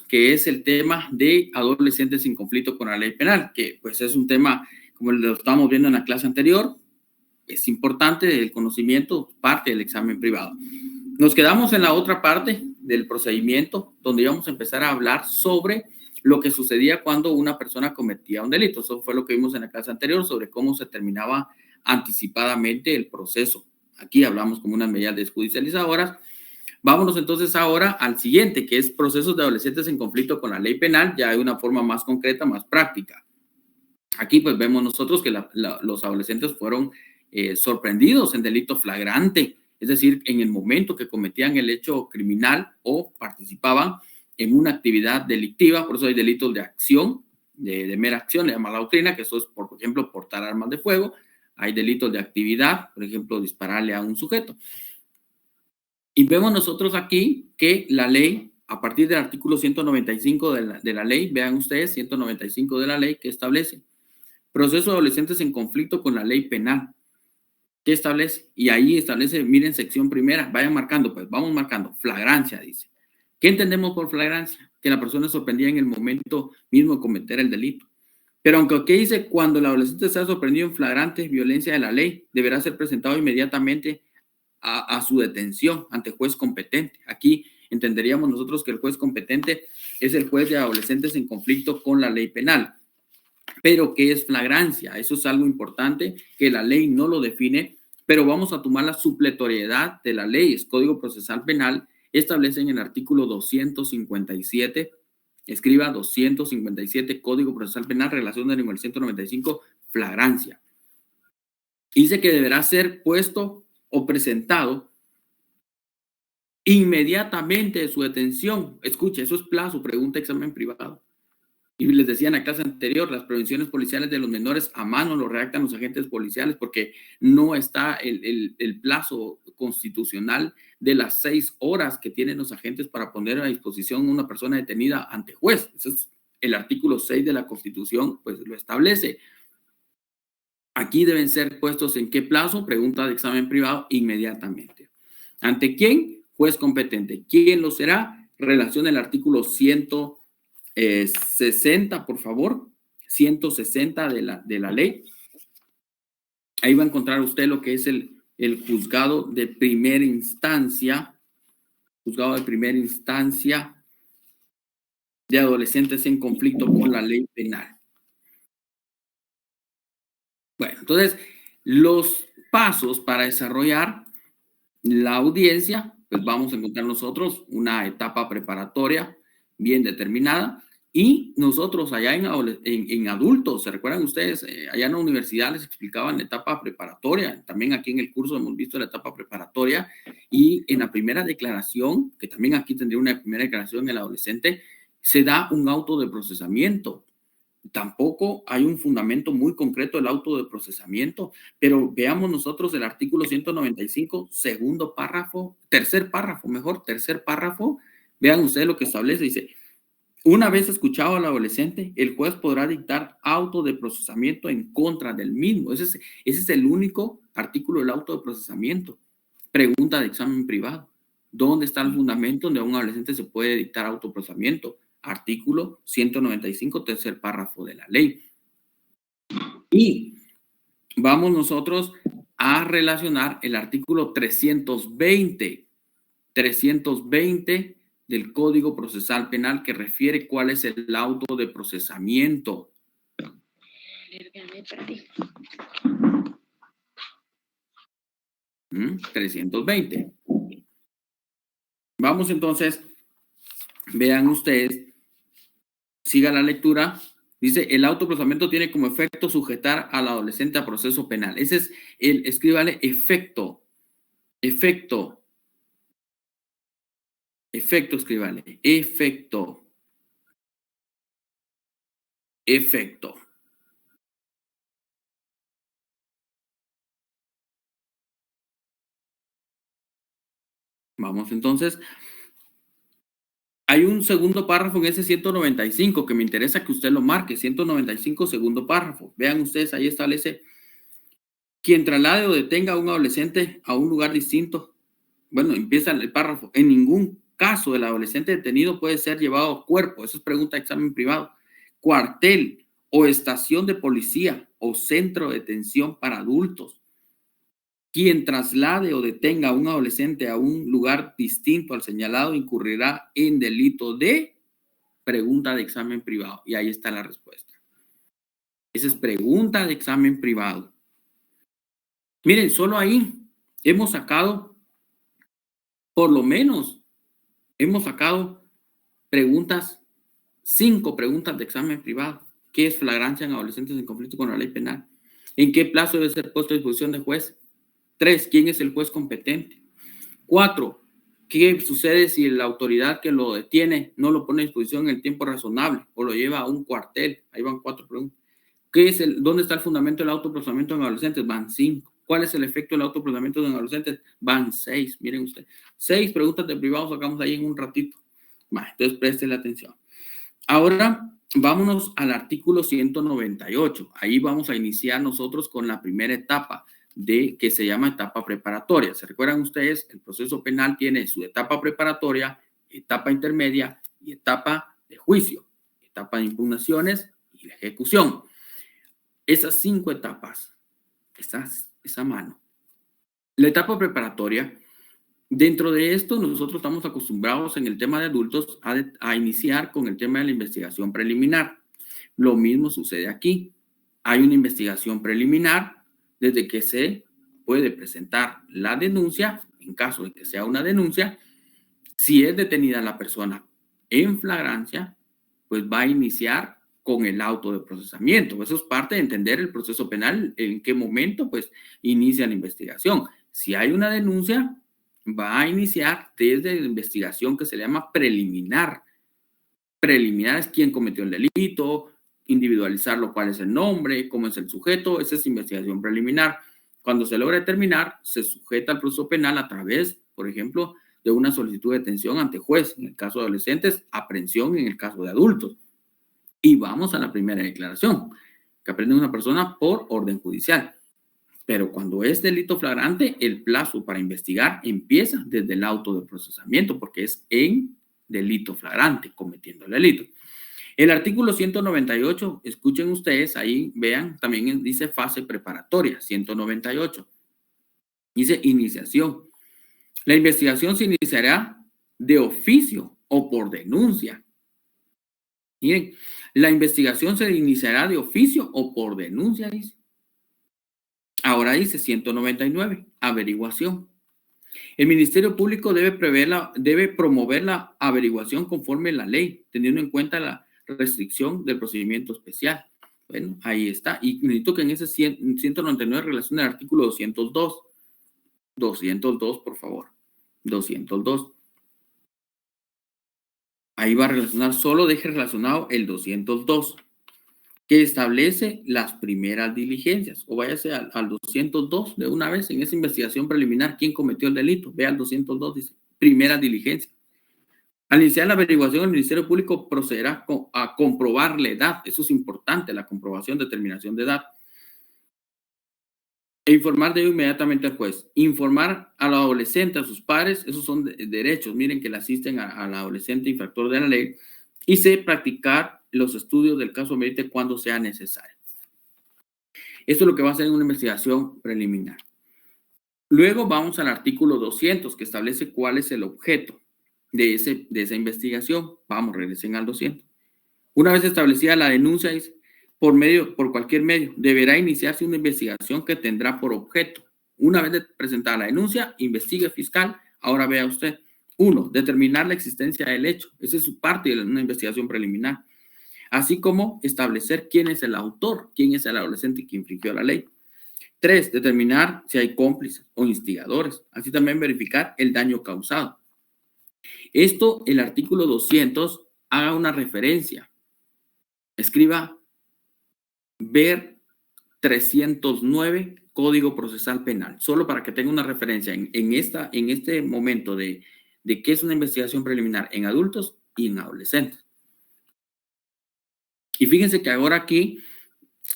que es el tema de adolescentes en conflicto con la ley penal, que pues es un tema, como lo estábamos viendo en la clase anterior, es importante el conocimiento, parte del examen privado. Nos quedamos en la otra parte del procedimiento, donde íbamos a empezar a hablar sobre lo que sucedía cuando una persona cometía un delito. Eso fue lo que vimos en la clase anterior, sobre cómo se terminaba anticipadamente el proceso. Aquí hablamos como unas medidas desjudicializadoras. Vámonos entonces ahora al siguiente, que es procesos de adolescentes en conflicto con la ley penal, ya de una forma más concreta, más práctica. Aquí pues vemos nosotros que los adolescentes fueron sorprendidos en delito flagrante, es decir, en el momento que cometían el hecho criminal o participaban en una actividad delictiva. Por eso hay delitos de acción, de mera acción, le llama la doctrina, que eso es, por ejemplo, portar armas de fuego. Hay delitos de actividad, por ejemplo, dispararle a un sujeto. Y vemos nosotros aquí que la ley, a partir del artículo 195 de la ley, vean ustedes, 195 de la ley, que establece proceso de adolescentes en conflicto con la ley penal. ¿Qué establece? Y ahí establece, miren, sección primera, vayan marcando, pues vamos marcando, flagrancia, dice. ¿Qué entendemos por flagrancia? Que la persona es sorprendida en el momento mismo de cometer el delito. Pero aunque aquí dice, cuando el adolescente sea sorprendido en flagrante violencia de la ley, deberá ser presentado inmediatamente a su detención ante juez competente. Aquí entenderíamos nosotros que el juez competente es el juez de adolescentes en conflicto con la ley penal. Pero ¿qué es flagrancia? Eso es algo importante que la ley no lo define, pero vamos a tomar la supletoriedad de la ley. El Código Procesal Penal establece en el artículo 257, escriba 257, Código Procesal Penal, relación del número 195, flagrancia. Dice que deberá ser puesto o presentado inmediatamente de su detención. Escuche, eso es plazo, pregunta examen privado. Y les decía en la clase anterior, las prevenciones policiales de los menores a mano lo redactan los agentes policiales porque no está el plazo constitucional de las 6 horas que tienen los agentes para poner a disposición a una persona detenida ante juez. Eso es el artículo 6 de la Constitución, pues lo establece. Aquí deben ser puestos en qué plazo, pregunta de examen privado, inmediatamente. ¿Ante quién? Juez competente. ¿Quién lo será? Relación del artículo 160, por favor, 160 de la ley. Ahí va a encontrar usted lo que es el juzgado de primera instancia, de adolescentes en conflicto con la ley penal. Bueno, entonces, los pasos para desarrollar la audiencia, pues vamos a encontrar nosotros una etapa preparatoria bien determinada. Y nosotros allá en adultos, ¿se recuerdan ustedes? Allá en la universidad les explicaban la etapa preparatoria. También aquí en el curso hemos visto la etapa preparatoria. Y en la primera declaración, que también aquí tendría una primera declaración en el adolescente, se da un auto de procesamiento. Tampoco hay un fundamento muy concreto del auto de procesamiento, pero veamos nosotros el artículo 195, segundo párrafo, tercer párrafo. Vean ustedes lo que establece, dice: una vez escuchado al adolescente, el juez podrá dictar auto de procesamiento en contra del mismo. Ese es el único artículo del auto de procesamiento. Pregunta de examen privado: ¿dónde está el fundamento donde a un adolescente se puede dictar autoprocesamiento? Artículo 195, tercer párrafo de la ley. Y vamos nosotros a relacionar el artículo 320 del Código Procesal Penal, que refiere cuál es el auto de procesamiento. 320. Vamos entonces, vean ustedes, siga la lectura. Dice: el autoprocesamiento tiene como efecto sujetar al adolescente a proceso penal. Ese es escríbale efecto, escríbale, efecto. Vamos entonces. Hay un segundo párrafo en ese 195 que me interesa que usted lo marque. 195, segundo párrafo. Vean ustedes, ahí establece: quien traslade o detenga a un adolescente a un lugar distinto. Bueno, empieza el párrafo: en ningún caso, el adolescente detenido puede ser llevado a cuerpo. Eso es pregunta de examen privado. Cuartel o estación de policía o centro de detención para adultos. Quien traslade o detenga a un adolescente a un lugar distinto al señalado incurrirá en delito de pregunta de examen privado. Y ahí está la respuesta. Esa es pregunta de examen privado. Miren, solo ahí hemos sacado, por lo menos, hemos sacado preguntas, 5 preguntas de examen privado. ¿Qué es flagrancia en adolescentes en conflicto con la ley penal? ¿En qué plazo debe ser puesto a disposición del juez? 3, ¿quién es el juez competente? 4, ¿qué sucede si la autoridad que lo detiene no lo pone a disposición en el tiempo razonable o lo lleva a un cuartel? Ahí van 4 preguntas. ¿Dónde está el fundamento del autoprocesamiento en adolescentes? Van 5. ¿Cuál es el efecto del autoprocesamiento en adolescentes? Van 6. Miren usted. 6 preguntas de privado sacamos ahí en un ratito. Entonces, presten atención. Ahora, vámonos al artículo 198. Ahí vamos a iniciar nosotros con la primera etapa que se llama etapa preparatoria. ¿Se recuerdan ustedes? El proceso penal tiene su etapa preparatoria, etapa intermedia y etapa de juicio, etapa de impugnaciones y la ejecución. Esas 5 etapas, esa mano. La etapa preparatoria, dentro de esto nosotros estamos acostumbrados en el tema de adultos a iniciar con el tema de la investigación preliminar. Lo mismo sucede aquí. Hay una investigación preliminar desde que se puede presentar la denuncia, en caso de que sea una denuncia. Si es detenida la persona en flagrancia, pues va a iniciar con el auto de procesamiento. Eso es parte de entender el proceso penal, en qué momento pues inicia la investigación. Si hay una denuncia, va a iniciar desde la investigación que se le llama preliminar. Preliminar es quién cometió el delito, individualizarlo, cuál es el nombre, cómo es el sujeto, esa es investigación preliminar. Cuando se logra determinar, se sujeta al proceso penal a través, por ejemplo, de una solicitud de detención ante juez, en el caso de adolescentes, aprehensión en el caso de adultos. Y vamos a la primera declaración, que aprende una persona por orden judicial. Pero cuando es delito flagrante, el plazo para investigar empieza desde el auto de procesamiento, porque es en delito flagrante, cometiendo el delito. El artículo 198, escuchen ustedes, ahí vean, también dice fase preparatoria, 198. Dice iniciación. La investigación se iniciará de oficio o por denuncia. Miren, la investigación se iniciará de oficio o por denuncia, dice. Ahora dice 199, averiguación. El Ministerio Público debe promover la averiguación conforme a la ley, teniendo en cuenta la restricción del procedimiento especial. Bueno, ahí está. Y necesito que en ese 199 relacione el artículo 202. 202, por favor. 202. Ahí va a relacionar, solo deje relacionado el 202, que establece las primeras diligencias. O váyase al 202 de una vez en esa investigación preliminar. ¿Quién cometió el delito? Ve al 202, dice, primera diligencia. Al iniciar la averiguación, el Ministerio Público procederá a comprobar la edad. Eso es importante, la comprobación, determinación de edad. E informar de ello inmediatamente al juez. Informar al adolescente, a sus padres, esos son derechos. Miren que le asisten al adolescente infractor de la ley. Y practicar los estudios del caso merite cuando sea necesario. Esto es lo que va a hacer en una investigación preliminar. Luego vamos al artículo 200, que establece cuál es el objeto de esa investigación. Vamos, regresen al 200. Una vez establecida la denuncia, dice, por cualquier medio, deberá iniciarse una investigación que tendrá por objeto. Una vez presentada la denuncia, investigue fiscal. Ahora vea usted. 1, determinar la existencia del hecho. Esa es su parte de una investigación preliminar. Así como establecer quién es el autor, quién es el adolescente que infringió la ley. 3, determinar si hay cómplices o instigadores. Así también verificar el daño causado. Esto, el artículo 200, haga una referencia. Escriba ver 309 Código Procesal Penal, solo para que tenga una referencia en este momento de qué es una investigación preliminar en adultos y en adolescentes. Y fíjense que ahora aquí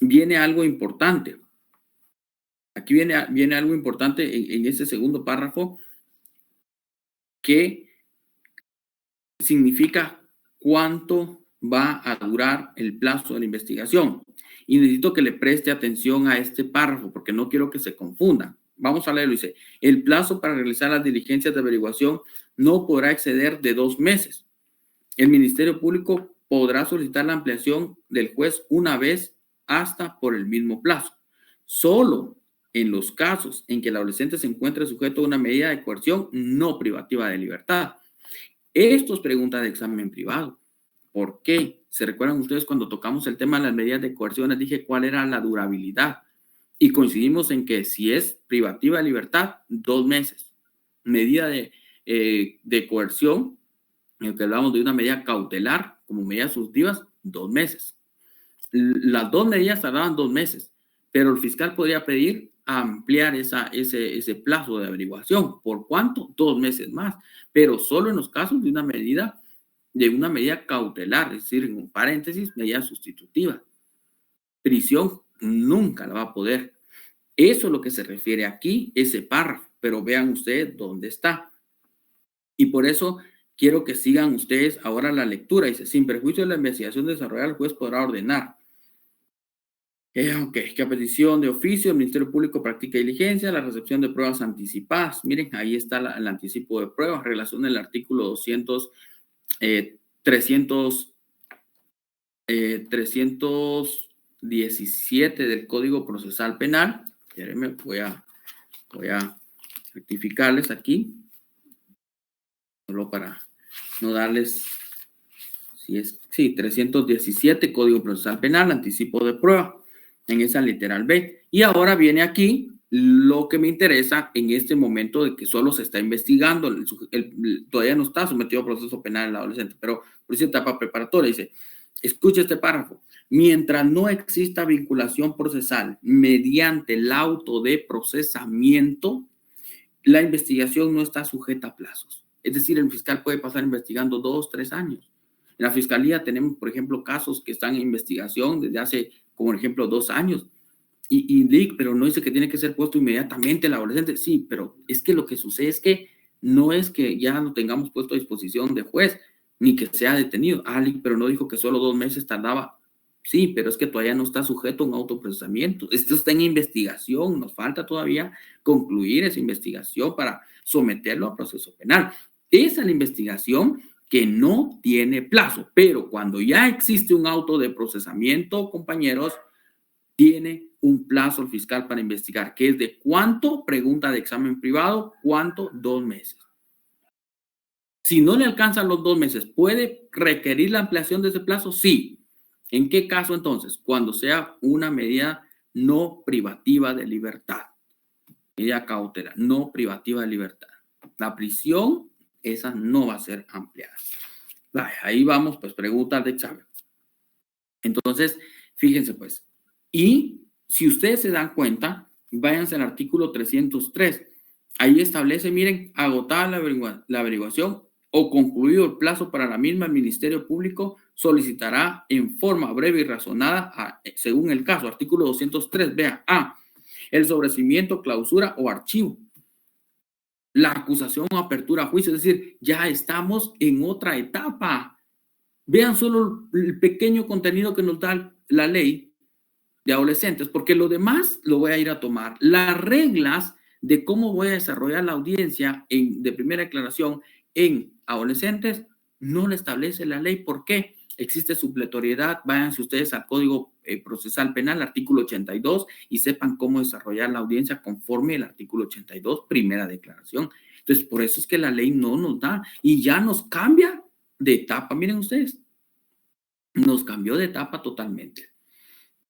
viene algo importante. Aquí viene algo importante en este segundo párrafo, que significa cuánto va a durar el plazo de la investigación. Y necesito que le preste atención a este párrafo porque no quiero que se confundan. Vamos a leerlo. Dice, el plazo para realizar las diligencias de averiguación no podrá exceder de 2 meses. El Ministerio Público podrá solicitar la ampliación del juez una vez hasta por el mismo plazo. Solo en los casos en que el adolescente se encuentre sujeto a una medida de coerción no privativa de libertad. Esto es pregunta de examen privado. ¿Por qué? ¿Se recuerdan ustedes cuando tocamos el tema de las medidas de coerción? Les dije cuál era la durabilidad. Y coincidimos en que si es privativa de libertad, 2 meses. Medida de coerción, en el que hablamos de una medida cautelar, como medidas sustitutivas, 2 meses. Las 2 medidas tardaban 2 meses, pero el fiscal podría pedir ampliar ese plazo de averiguación. ¿Por cuánto? 2 meses más, pero solo en los casos de una medida cautelar, es decir, en un paréntesis, medida sustitutiva. Prisión nunca la va a poder. Eso es lo que se refiere aquí, ese párrafo, pero vean ustedes dónde está. Y por eso quiero que sigan ustedes ahora la lectura. Dice, sin perjuicio de la investigación desarrollada, el juez podrá ordenar. Que a petición de oficio, el Ministerio Público practica diligencia, la recepción de pruebas anticipadas. Miren, ahí está el anticipo de pruebas, relación del artículo 317 del Código Procesal Penal. Espérenme, voy a rectificarles aquí, solo para no darles, 317 Código Procesal Penal, anticipo de prueba, en esa literal B. Y ahora viene aquí lo que me interesa en este momento de que solo se está investigando, todavía no está sometido a proceso penal el adolescente, pero por esa etapa preparatoria. Dice, escucha este párrafo, mientras no exista vinculación procesal mediante el auto de procesamiento, la investigación no está sujeta a plazos. Es decir, el fiscal puede pasar investigando 2, 3 años. En la fiscalía tenemos, por ejemplo, casos que están en investigación desde hace, como por ejemplo, 2 años. Pero no dice que tiene que ser puesto inmediatamente el adolescente. Sí, pero es que lo que sucede es que no es que ya lo tengamos puesto a disposición de juez, ni que sea detenido. Pero no dijo que solo 2 meses tardaba. Sí, pero es que todavía no está sujeto a un autoprocesamiento. Esto está en investigación. Nos falta todavía concluir esa investigación para someterlo a proceso penal. Esa es la investigación que no tiene plazo, pero cuando ya existe un auto de procesamiento, compañeros, tiene un plazo el fiscal para investigar, que es de ¿cuánto? Pregunta de examen privado, ¿cuánto? 2 meses. Si no le alcanzan los 2 meses, ¿puede requerir la ampliación de ese plazo? Sí. ¿En qué caso entonces? Cuando sea una medida no privativa de libertad. Medida cautelar, no privativa de libertad. La prisión, esa no va a ser ampliada. Ahí vamos, pues, preguntas de examen. Entonces, fíjense, pues. Y si ustedes se dan cuenta, váyanse al artículo 303. Ahí establece, miren, agotada la averiguación o concluido el plazo para la misma, el Ministerio Público solicitará en forma breve y razonada, según el caso, artículo 203, vea, el sobreseimiento, clausura o archivo. La acusación o apertura a juicio, es decir, ya estamos en otra etapa. Vean solo el pequeño contenido que nos da la ley de adolescentes, porque lo demás lo voy a ir a tomar. Las reglas de cómo voy a desarrollar la audiencia de primera declaración en adolescentes no lo establece la ley. ¿Por qué? Existe supletoriedad. Váyanse ustedes al Código Procesal Penal, artículo 82, y sepan cómo desarrollar la audiencia conforme el artículo 82, primera declaración. Entonces, por eso es que la ley no nos da y ya nos cambia de etapa. Miren ustedes, nos cambió de etapa totalmente.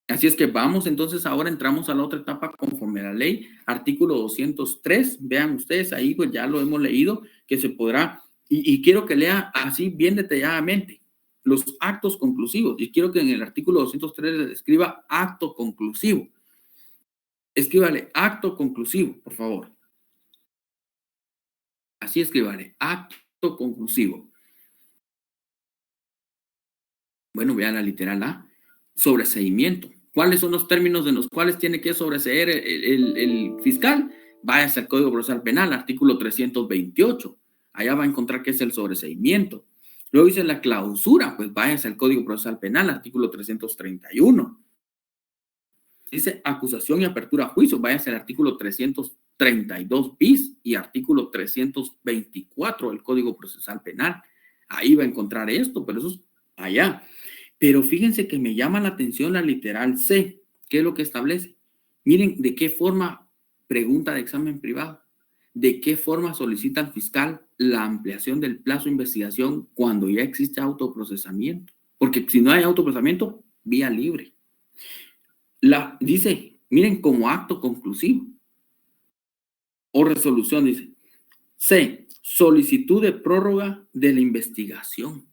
Así es que vamos, entonces ahora entramos a la otra etapa conforme a la ley, artículo 203, vean ustedes ahí, pues ya lo hemos leído, que se podrá, y quiero que lea así bien detalladamente los actos conclusivos, y quiero que en el artículo 203 le escriba acto conclusivo. Escríbale acto conclusivo, por favor. Así escríbale, acto conclusivo. Bueno, vean la literal A, sobreseimiento. ¿Cuáles son los términos en los cuales tiene que sobreseer el fiscal? Váyase al Código Procesal Penal, artículo 328. Allá va a encontrar qué es el sobreseimiento. Luego dice la clausura, pues váyase al Código Procesal Penal, artículo 331. Dice acusación y apertura a juicio, váyase al artículo 332 bis y artículo 324 del Código Procesal Penal. Ahí va a encontrar esto, pero eso es allá. Pero fíjense que me llama la atención la literal C. ¿Qué es lo que establece? Miren de qué forma pregunta de examen privado. ¿De qué forma solicita al fiscal la ampliación del plazo de investigación cuando ya existe autoprocesamiento? Porque si no hay autoprocesamiento, vía libre. Dice, miren, como acto conclusivo o resolución, dice. C, solicitud de prórroga de la investigación.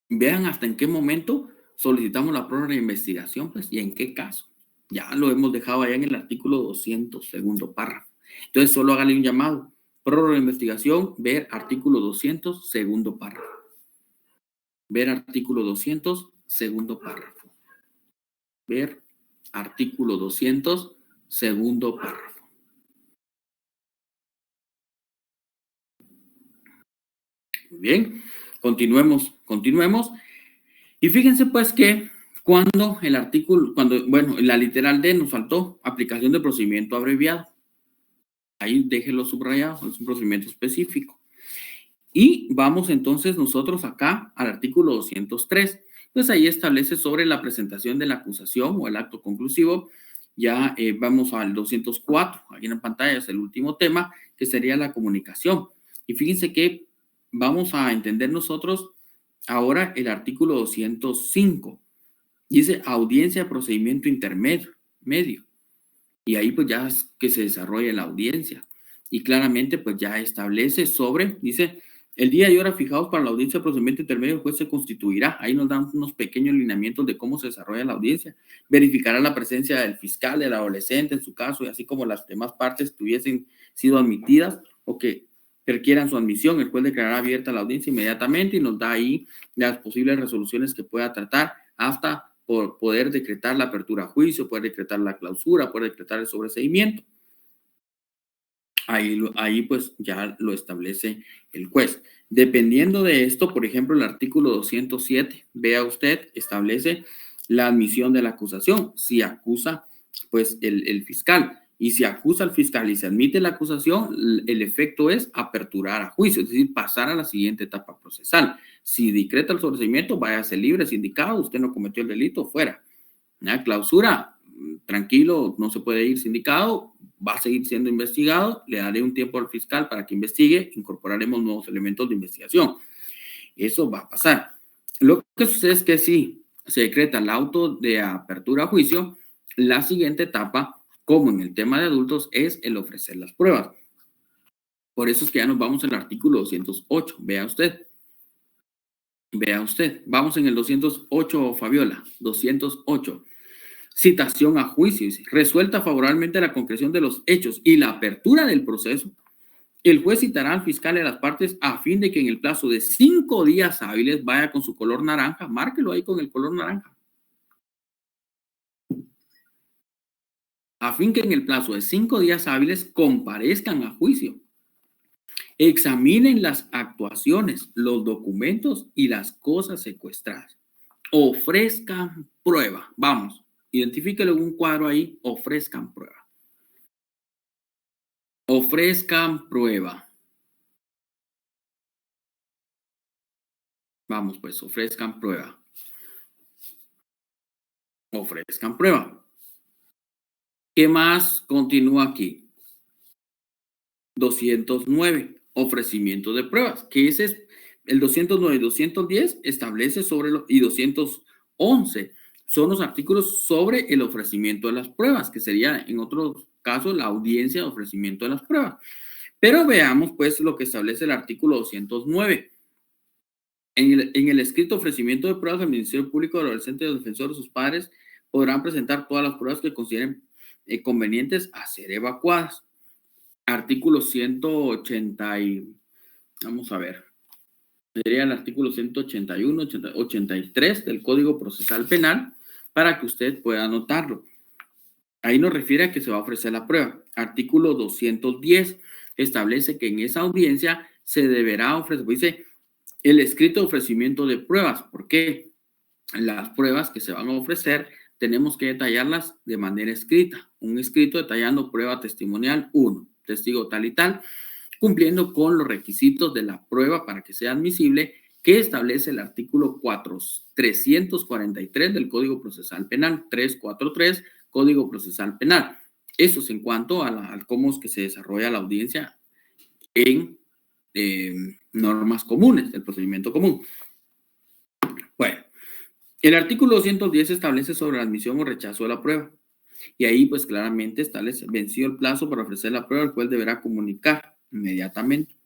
Vean hasta en qué momento solicitamos la prórroga de investigación, pues, y en qué caso. Ya lo hemos dejado allá en el artículo 200, segundo párrafo. Entonces, solo hágale un llamado. Prórroga de investigación, ver artículo 200, segundo párrafo. Ver artículo 200, segundo párrafo. Ver artículo 200, segundo párrafo. Muy bien, continuemos. Y fíjense pues que cuando la literal D nos faltó, aplicación de procedimiento abreviado. Ahí déjenlo subrayado, es un procedimiento específico. Y vamos entonces nosotros acá al artículo 203. Pues ahí establece sobre la presentación de la acusación o el acto conclusivo. Ya vamos al 204, aquí en la pantalla es el último tema, que sería la comunicación. Y fíjense que vamos a entender nosotros ahora el artículo 205. Dice audiencia de procedimiento intermedio. Y ahí pues ya es que se desarrolla la audiencia. Y claramente pues ya establece sobre, dice, el día y hora fijados para la audiencia de procedimiento intermedio, el juez se constituirá. Ahí nos dan unos pequeños lineamientos de cómo se desarrolla la audiencia. Verificará la presencia del fiscal, del adolescente en su caso, y así como las demás partes que hubiesen sido admitidas o que requieran su admisión. El juez declarará abierta la audiencia inmediatamente y nos da ahí las posibles resoluciones que pueda tratar hasta por poder decretar la apertura a juicio, poder decretar la clausura, poder decretar el sobreseimiento. Ahí pues ya lo establece el juez. Dependiendo de esto, por ejemplo, el artículo 207, vea usted, establece la admisión de la acusación. Si acusa, pues el fiscal. Y si acusa al fiscal y se admite la acusación, el efecto es aperturar a juicio, es decir, pasar a la siguiente etapa procesal. Si decreta el sobreseimiento, váyase libre, sindicado, usted no cometió el delito, fuera. ¿Ya? Clausura, tranquilo, no se puede ir sindicado, va a seguir siendo investigado, le daré un tiempo al fiscal para que investigue, incorporaremos nuevos elementos de investigación. Eso va a pasar. Lo que sucede es que si se decreta el auto de apertura a juicio, la siguiente etapa, como en el tema de adultos, es el ofrecer las pruebas. Por eso es que ya nos vamos al artículo 208. Vea usted. Vamos en el 208, Fabiola. 208. Citación a juicio. Resuelta favorablemente la concreción de los hechos y la apertura del proceso, el juez citará al fiscal y a las partes a fin de que en el plazo de 5 días hábiles vaya con su color naranja. Márquelo ahí con el color naranja. A fin que en el plazo de 5 días hábiles comparezcan a juicio. Examinen las actuaciones, los documentos y las cosas secuestradas. Ofrezcan prueba. Vamos, identifíquelo en un cuadro ahí. Ofrezcan prueba. Ofrezcan prueba. Vamos, pues, ofrezcan prueba. Ofrezcan prueba. ¿Qué más continúa aquí? 209, ofrecimiento de pruebas, que ese es el 209 y 210 establece sobre y 211 son los artículos sobre el ofrecimiento de las pruebas, que sería en otros casos la audiencia de ofrecimiento de las pruebas. Pero veamos pues lo que establece el artículo 209. En el escrito ofrecimiento de pruebas, el Ministerio Público, el adolescente y el defensor de sus padres podrán presentar todas las pruebas que consideren convenientes a ser evacuadas. Artículo 180 vamos a ver, sería el artículo 181, 83 del Código Procesal Penal para que usted pueda anotarlo. Ahí nos refiere a que se va a ofrecer la prueba. Artículo 210 establece que en esa audiencia se deberá ofrecer, dice, el escrito de ofrecimiento de pruebas. ¿Por qué? Las pruebas que se van a ofrecer tenemos que detallarlas de manera escrita. Un escrito detallando prueba testimonial 1, testigo tal y tal, cumpliendo con los requisitos de la prueba para que sea admisible, que establece el artículo 343 del Código Procesal Penal, 343, Código Procesal Penal. Eso es en cuanto a cómo es que se desarrolla la audiencia en normas comunes, del procedimiento común. Bueno, el artículo 210 establece sobre la admisión o rechazo de la prueba. Y ahí pues claramente establece, vencido el plazo para ofrecer la prueba, el juez deberá comunicar inmediatamente.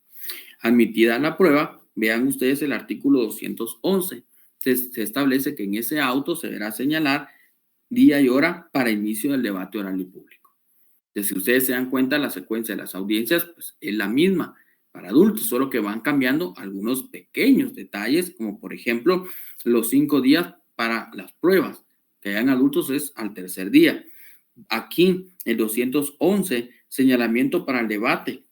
Admitida la prueba, vean ustedes el artículo 211. Se establece que en ese auto se deberá señalar día y hora para inicio del debate oral y público. Entonces, si ustedes se dan cuenta, la secuencia de las audiencias pues, es la misma para adultos, solo que van cambiando algunos pequeños detalles, como por ejemplo los 5 días para las pruebas, que hayan adultos es al tercer día. Aquí, el 211, señalamiento para el debate.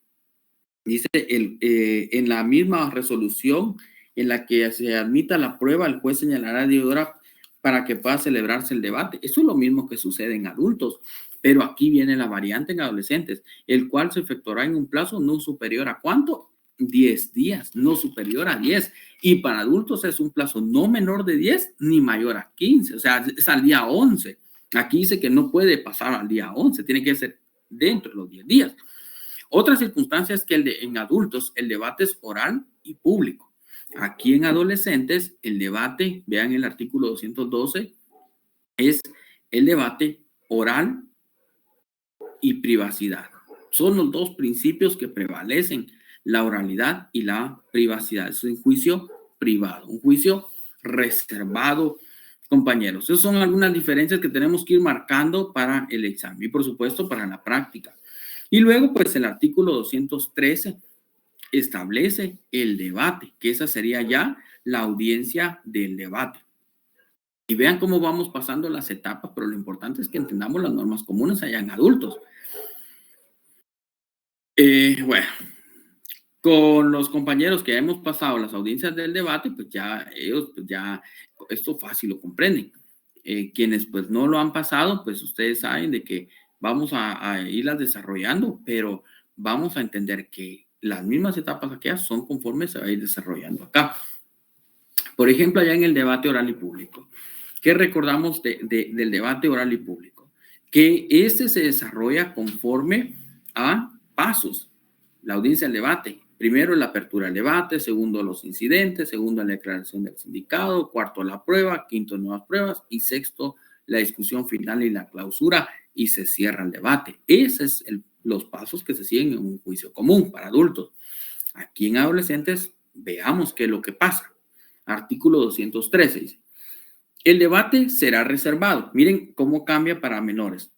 Dice, en la misma resolución en la que se admita la prueba, el juez señalará de hora para que pueda celebrarse el debate. Eso es lo mismo que sucede en adultos, pero aquí viene la variante en adolescentes, el cual se efectuará en un plazo no superior a ¿cuánto? 10 días, no superior a 10. Y para adultos es un plazo no menor de 10 ni mayor a 15, o sea, es al día 11. Aquí dice que no puede pasar al día 11, tiene que ser dentro de los 10 días. Otra circunstancia es que en adultos el debate es oral y público. Aquí en adolescentes el debate, vean el artículo 212, es el debate oral y privacidad. Son los dos principios que prevalecen, la oralidad y la privacidad. Es un juicio privado, un juicio reservado, compañeros. Esas son algunas diferencias que tenemos que ir marcando para el examen y, por supuesto, para la práctica. Y luego, pues, el artículo 213 establece el debate, que esa sería ya la audiencia del debate. Y vean cómo vamos pasando las etapas, pero lo importante es que entendamos las normas comunes allá en adultos. Bueno, con los compañeros que hemos pasado las audiencias del debate, pues ya ellos, pues ya esto fácil lo comprenden. Quienes pues no lo han pasado, pues ustedes saben de que vamos a irlas desarrollando, pero vamos a entender que las mismas etapas aquellas son conforme se va a ir desarrollando acá. Por ejemplo, allá en el debate oral y público, ¿qué recordamos del debate oral y público? Que este se desarrolla conforme a pasos. La audiencia del debate. Primero, la apertura del debate. Segundo, los incidentes. Segundo, la declaración del sindicado. Cuarto, la prueba. Quinto, nuevas pruebas. Y sexto, la discusión final y la clausura. Y se cierra el debate. Esos son los pasos que se siguen en un juicio común para adultos. Aquí en adolescentes, veamos qué es lo que pasa. Artículo 213 dice: el debate será reservado. Miren cómo cambia para menores.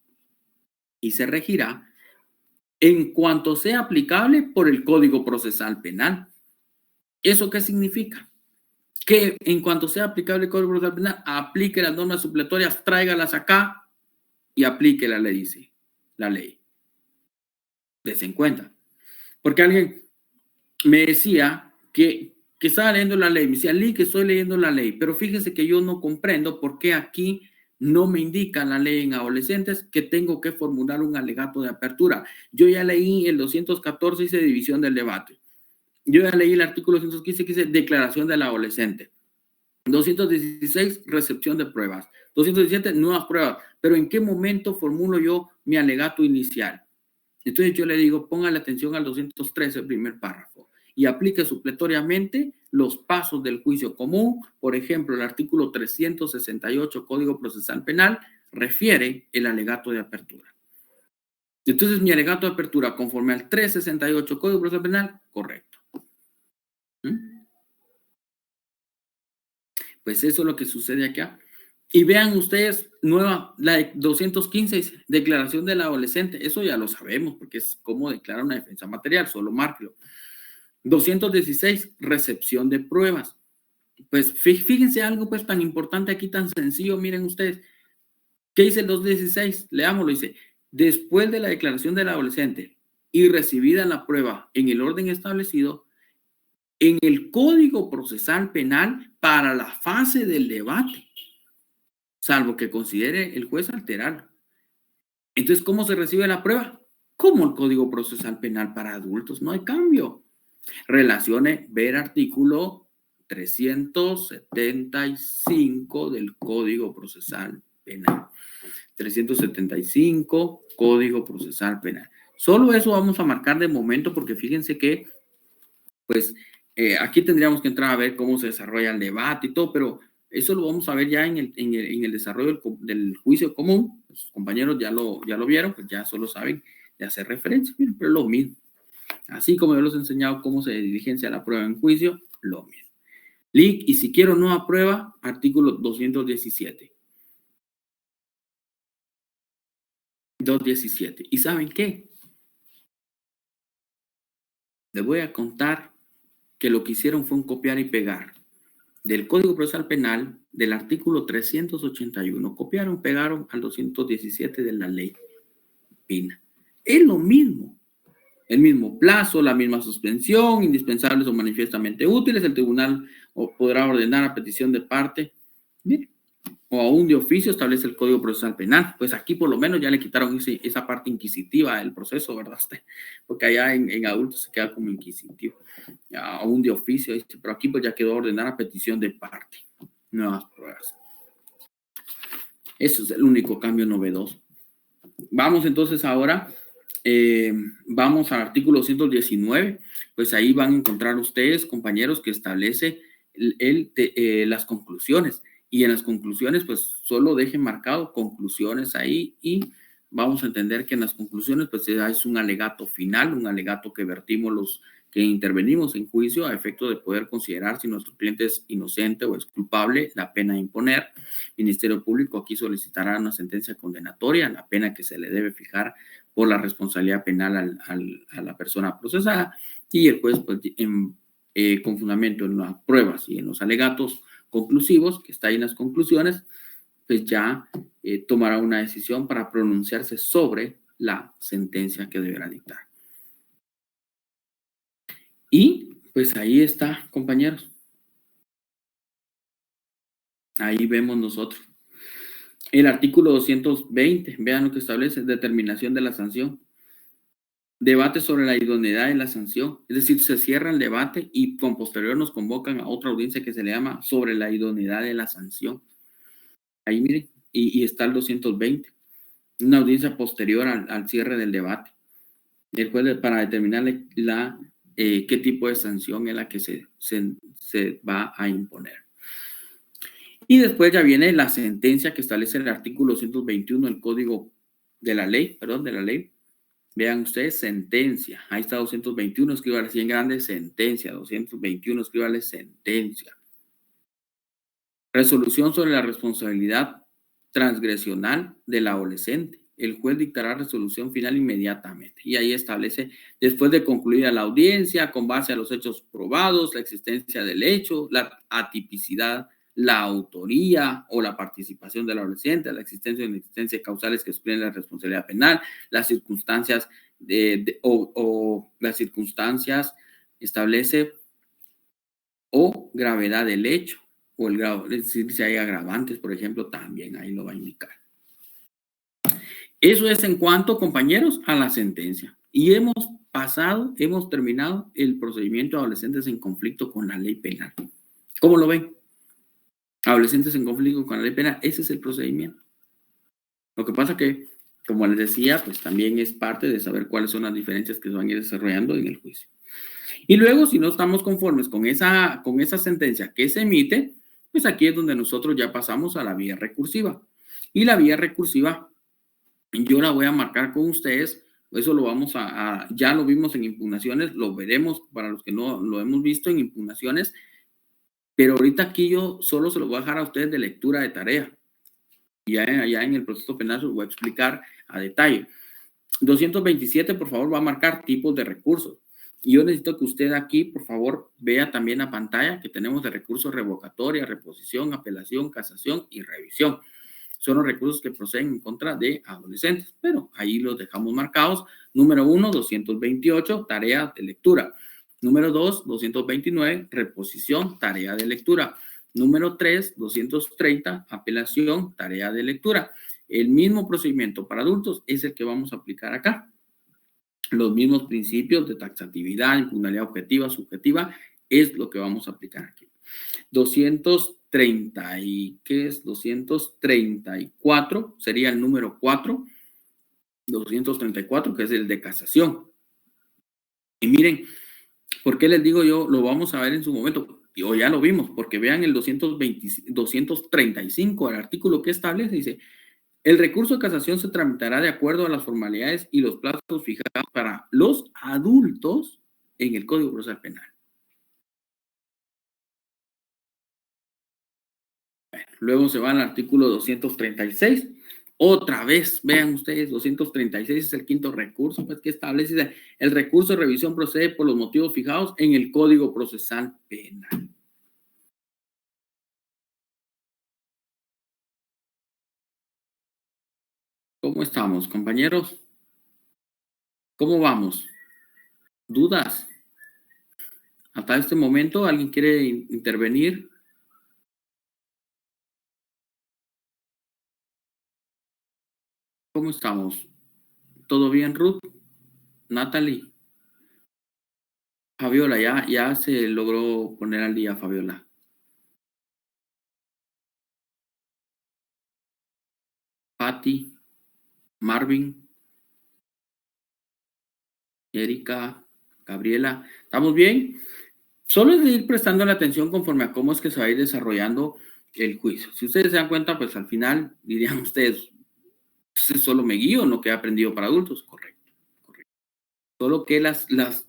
Y se regirá en cuanto sea aplicable por el Código Procesal Penal. ¿Eso qué significa? Que en cuanto sea aplicable el Código Procesal Penal, aplique las normas supletorias, tráigalas acá y aplique la ley, dice la ley. Dese en cuenta. Porque alguien me decía que estaba leyendo la ley, me decía, Lee, que estoy leyendo la ley, pero fíjese que yo no comprendo por qué aquí no me indica la ley en adolescentes que tengo que formular un alegato de apertura. Yo ya leí el 214, dice división del debate. Yo ya leí el artículo 215, que dice declaración del adolescente. 216, recepción de pruebas. 217, nuevas pruebas. Pero ¿en qué momento formulo yo mi alegato inicial? Entonces yo le digo, póngale atención al 213, el primer párrafo, y aplique supletoriamente los pasos del juicio común. Por ejemplo, el artículo 368, Código Procesal Penal, refiere el alegato de apertura. Entonces, mi alegato de apertura, conforme al 368, Código Procesal Penal, correcto. Pues eso es lo que sucede acá. Y vean ustedes, la 215, declaración del adolescente. Eso ya lo sabemos, porque es cómo declara una defensa material, solo márquelo. 216, recepción de pruebas. Pues fíjense algo pues tan importante aquí, tan sencillo, miren ustedes. ¿Qué dice el 216? Leámoslo, dice, después de la declaración del adolescente y recibida la prueba en el orden establecido, en el Código Procesal Penal para la fase del debate, salvo que considere el juez alterarlo. Entonces, ¿cómo se recibe la prueba? Como el Código Procesal Penal para adultos, no hay cambio. Relacione ver artículo 375 del Código Procesal Penal. 375, Código Procesal Penal. Solo eso vamos a marcar de momento porque fíjense que, pues, aquí tendríamos que entrar a ver cómo se desarrolla el debate y todo, pero eso lo vamos a ver ya en el desarrollo del juicio común. Los compañeros ya lo vieron, pues ya solo saben de hacer referencia, pero es lo mismo. Así como yo les he enseñado cómo se diligencia la prueba en juicio, lo mismo. Link, y si quiero no aprueba, artículo 217. 217. ¿Y saben qué? Les voy a contar que lo que hicieron fue un copiar y pegar del Código Procesal Penal, del artículo 381. Copiaron, pegaron al 217 de la ley PINA. Es lo mismo. El mismo plazo, la misma suspensión, indispensables o manifiestamente útiles. El tribunal podrá ordenar a petición de parte, mire, o aún de oficio establece el Código Procesal Penal. Pues aquí por lo menos ya le quitaron esa parte inquisitiva del proceso, ¿verdad? Porque allá en adultos se queda como inquisitivo. Aún de oficio, pero aquí pues ya quedó ordenar a petición de parte. Nuevas pruebas. Eso es el único cambio novedoso. Vamos entonces ahora, vamos al artículo 119. Pues ahí van a encontrar ustedes, compañeros, que establece las conclusiones. Y en las conclusiones, pues solo dejen marcado conclusiones ahí y vamos a entender que en las conclusiones, pues es un alegato final, un alegato que vertimos los que intervenimos en juicio a efecto de poder considerar si nuestro cliente es inocente o es culpable, la pena a imponer. Ministerio Público aquí solicitará una sentencia condenatoria, la pena que se le debe fijar por la responsabilidad penal a la persona procesada y el juez, pues, con fundamento en las pruebas y en los alegatos conclusivos, que está ahí en las conclusiones, pues ya tomará una decisión para pronunciarse sobre la sentencia que deberá dictar. Y pues ahí está, compañeros. Ahí vemos nosotros. El artículo 220, vean lo que establece, determinación de la sanción. Debate sobre la idoneidad de la sanción. Es decir, se cierra el debate y con posterior nos convocan a otra audiencia que se le llama sobre la idoneidad de la sanción. Ahí miren, y está el 220. Una audiencia posterior al cierre del debate. El juez para determinar qué tipo de sanción es la que se va a imponer. Y después ya viene la sentencia que establece el artículo 221 del Código de la Ley, de la ley. Vean ustedes, sentencia. Ahí está 221, escríbale así en grande, sentencia. 221, escríbale sentencia. Resolución sobre la responsabilidad transgresional del adolescente. El juez dictará resolución final inmediatamente. Y ahí establece, después de concluida la audiencia, con base a los hechos probados, la existencia del hecho, la atipicidad, la autoría o la participación del adolescente, la existencia o inexistencia de causales que excluyen la responsabilidad penal, las circunstancias las circunstancias establece o gravedad del hecho o el grado, es decir, si hay agravantes, por ejemplo, también ahí lo va a indicar. Eso es en cuanto, compañeros, a la sentencia. Y hemos terminado el procedimiento de adolescentes en conflicto con la ley penal. ¿Cómo lo ven? Adolescentes en conflicto con la ley penal, ese es el procedimiento. Lo que pasa que, como les decía, pues también es parte de saber cuáles son las diferencias que se van a ir desarrollando en el juicio. Y luego, si no estamos conformes con esa sentencia que se emite, pues aquí es donde nosotros ya pasamos a la vía recursiva. Y la vía recursiva, yo la voy a marcar con ustedes. Eso lo vamos ya lo vimos en impugnaciones, lo veremos para los que no lo hemos visto en impugnaciones. Pero ahorita aquí yo solo se lo voy a dejar a ustedes de lectura de tarea. Y ya en el proceso penal se lo voy a explicar a detalle. 227, por favor, va a marcar tipos de recursos. Y yo necesito que usted aquí, por favor, vea también la pantalla que tenemos de recursos revocatoria, reposición, apelación, casación y revisión. Son los recursos que proceden en contra de adolescentes, pero ahí los dejamos marcados. Número 1, 228, tarea de lectura. Número 2, 229, reposición, tarea de lectura. Número 3, 230, apelación, tarea de lectura. El mismo procedimiento para adultos es el que vamos a aplicar acá. Los mismos principios de taxatividad, impugnabilidad objetiva, subjetiva, es lo que vamos a aplicar aquí. 230 y ¿qué es? 234 sería el número 4. 234, que es el de casación. Y miren, ¿por qué les digo yo? Lo vamos a ver en su momento, o ya lo vimos, porque vean el 235, el artículo que establece, dice, el recurso de casación se tramitará de acuerdo a las formalidades y los plazos fijados para los adultos en el Código Procesal Penal. Bueno, luego se va al artículo 236. Otra vez, vean ustedes, 236 es el quinto recurso, pues que establece el recurso de revisión procede por los motivos fijados en el Código Procesal Penal. ¿Cómo estamos, compañeros? ¿Cómo vamos? ¿Dudas? Hasta este momento, ¿alguien quiere intervenir? ¿Cómo estamos? ¿Todo bien, Ruth? Natalie. Fabiola, ya se logró poner al día, Fabiola. Patti, Marvin, Erika, Gabriela. ¿Estamos bien? Solo es de ir prestando la atención conforme a cómo es que se va a ir desarrollando el juicio. Si ustedes se dan cuenta, pues al final dirían ustedes, pues solo me guío en lo que he aprendido para adultos. Correcto. Solo que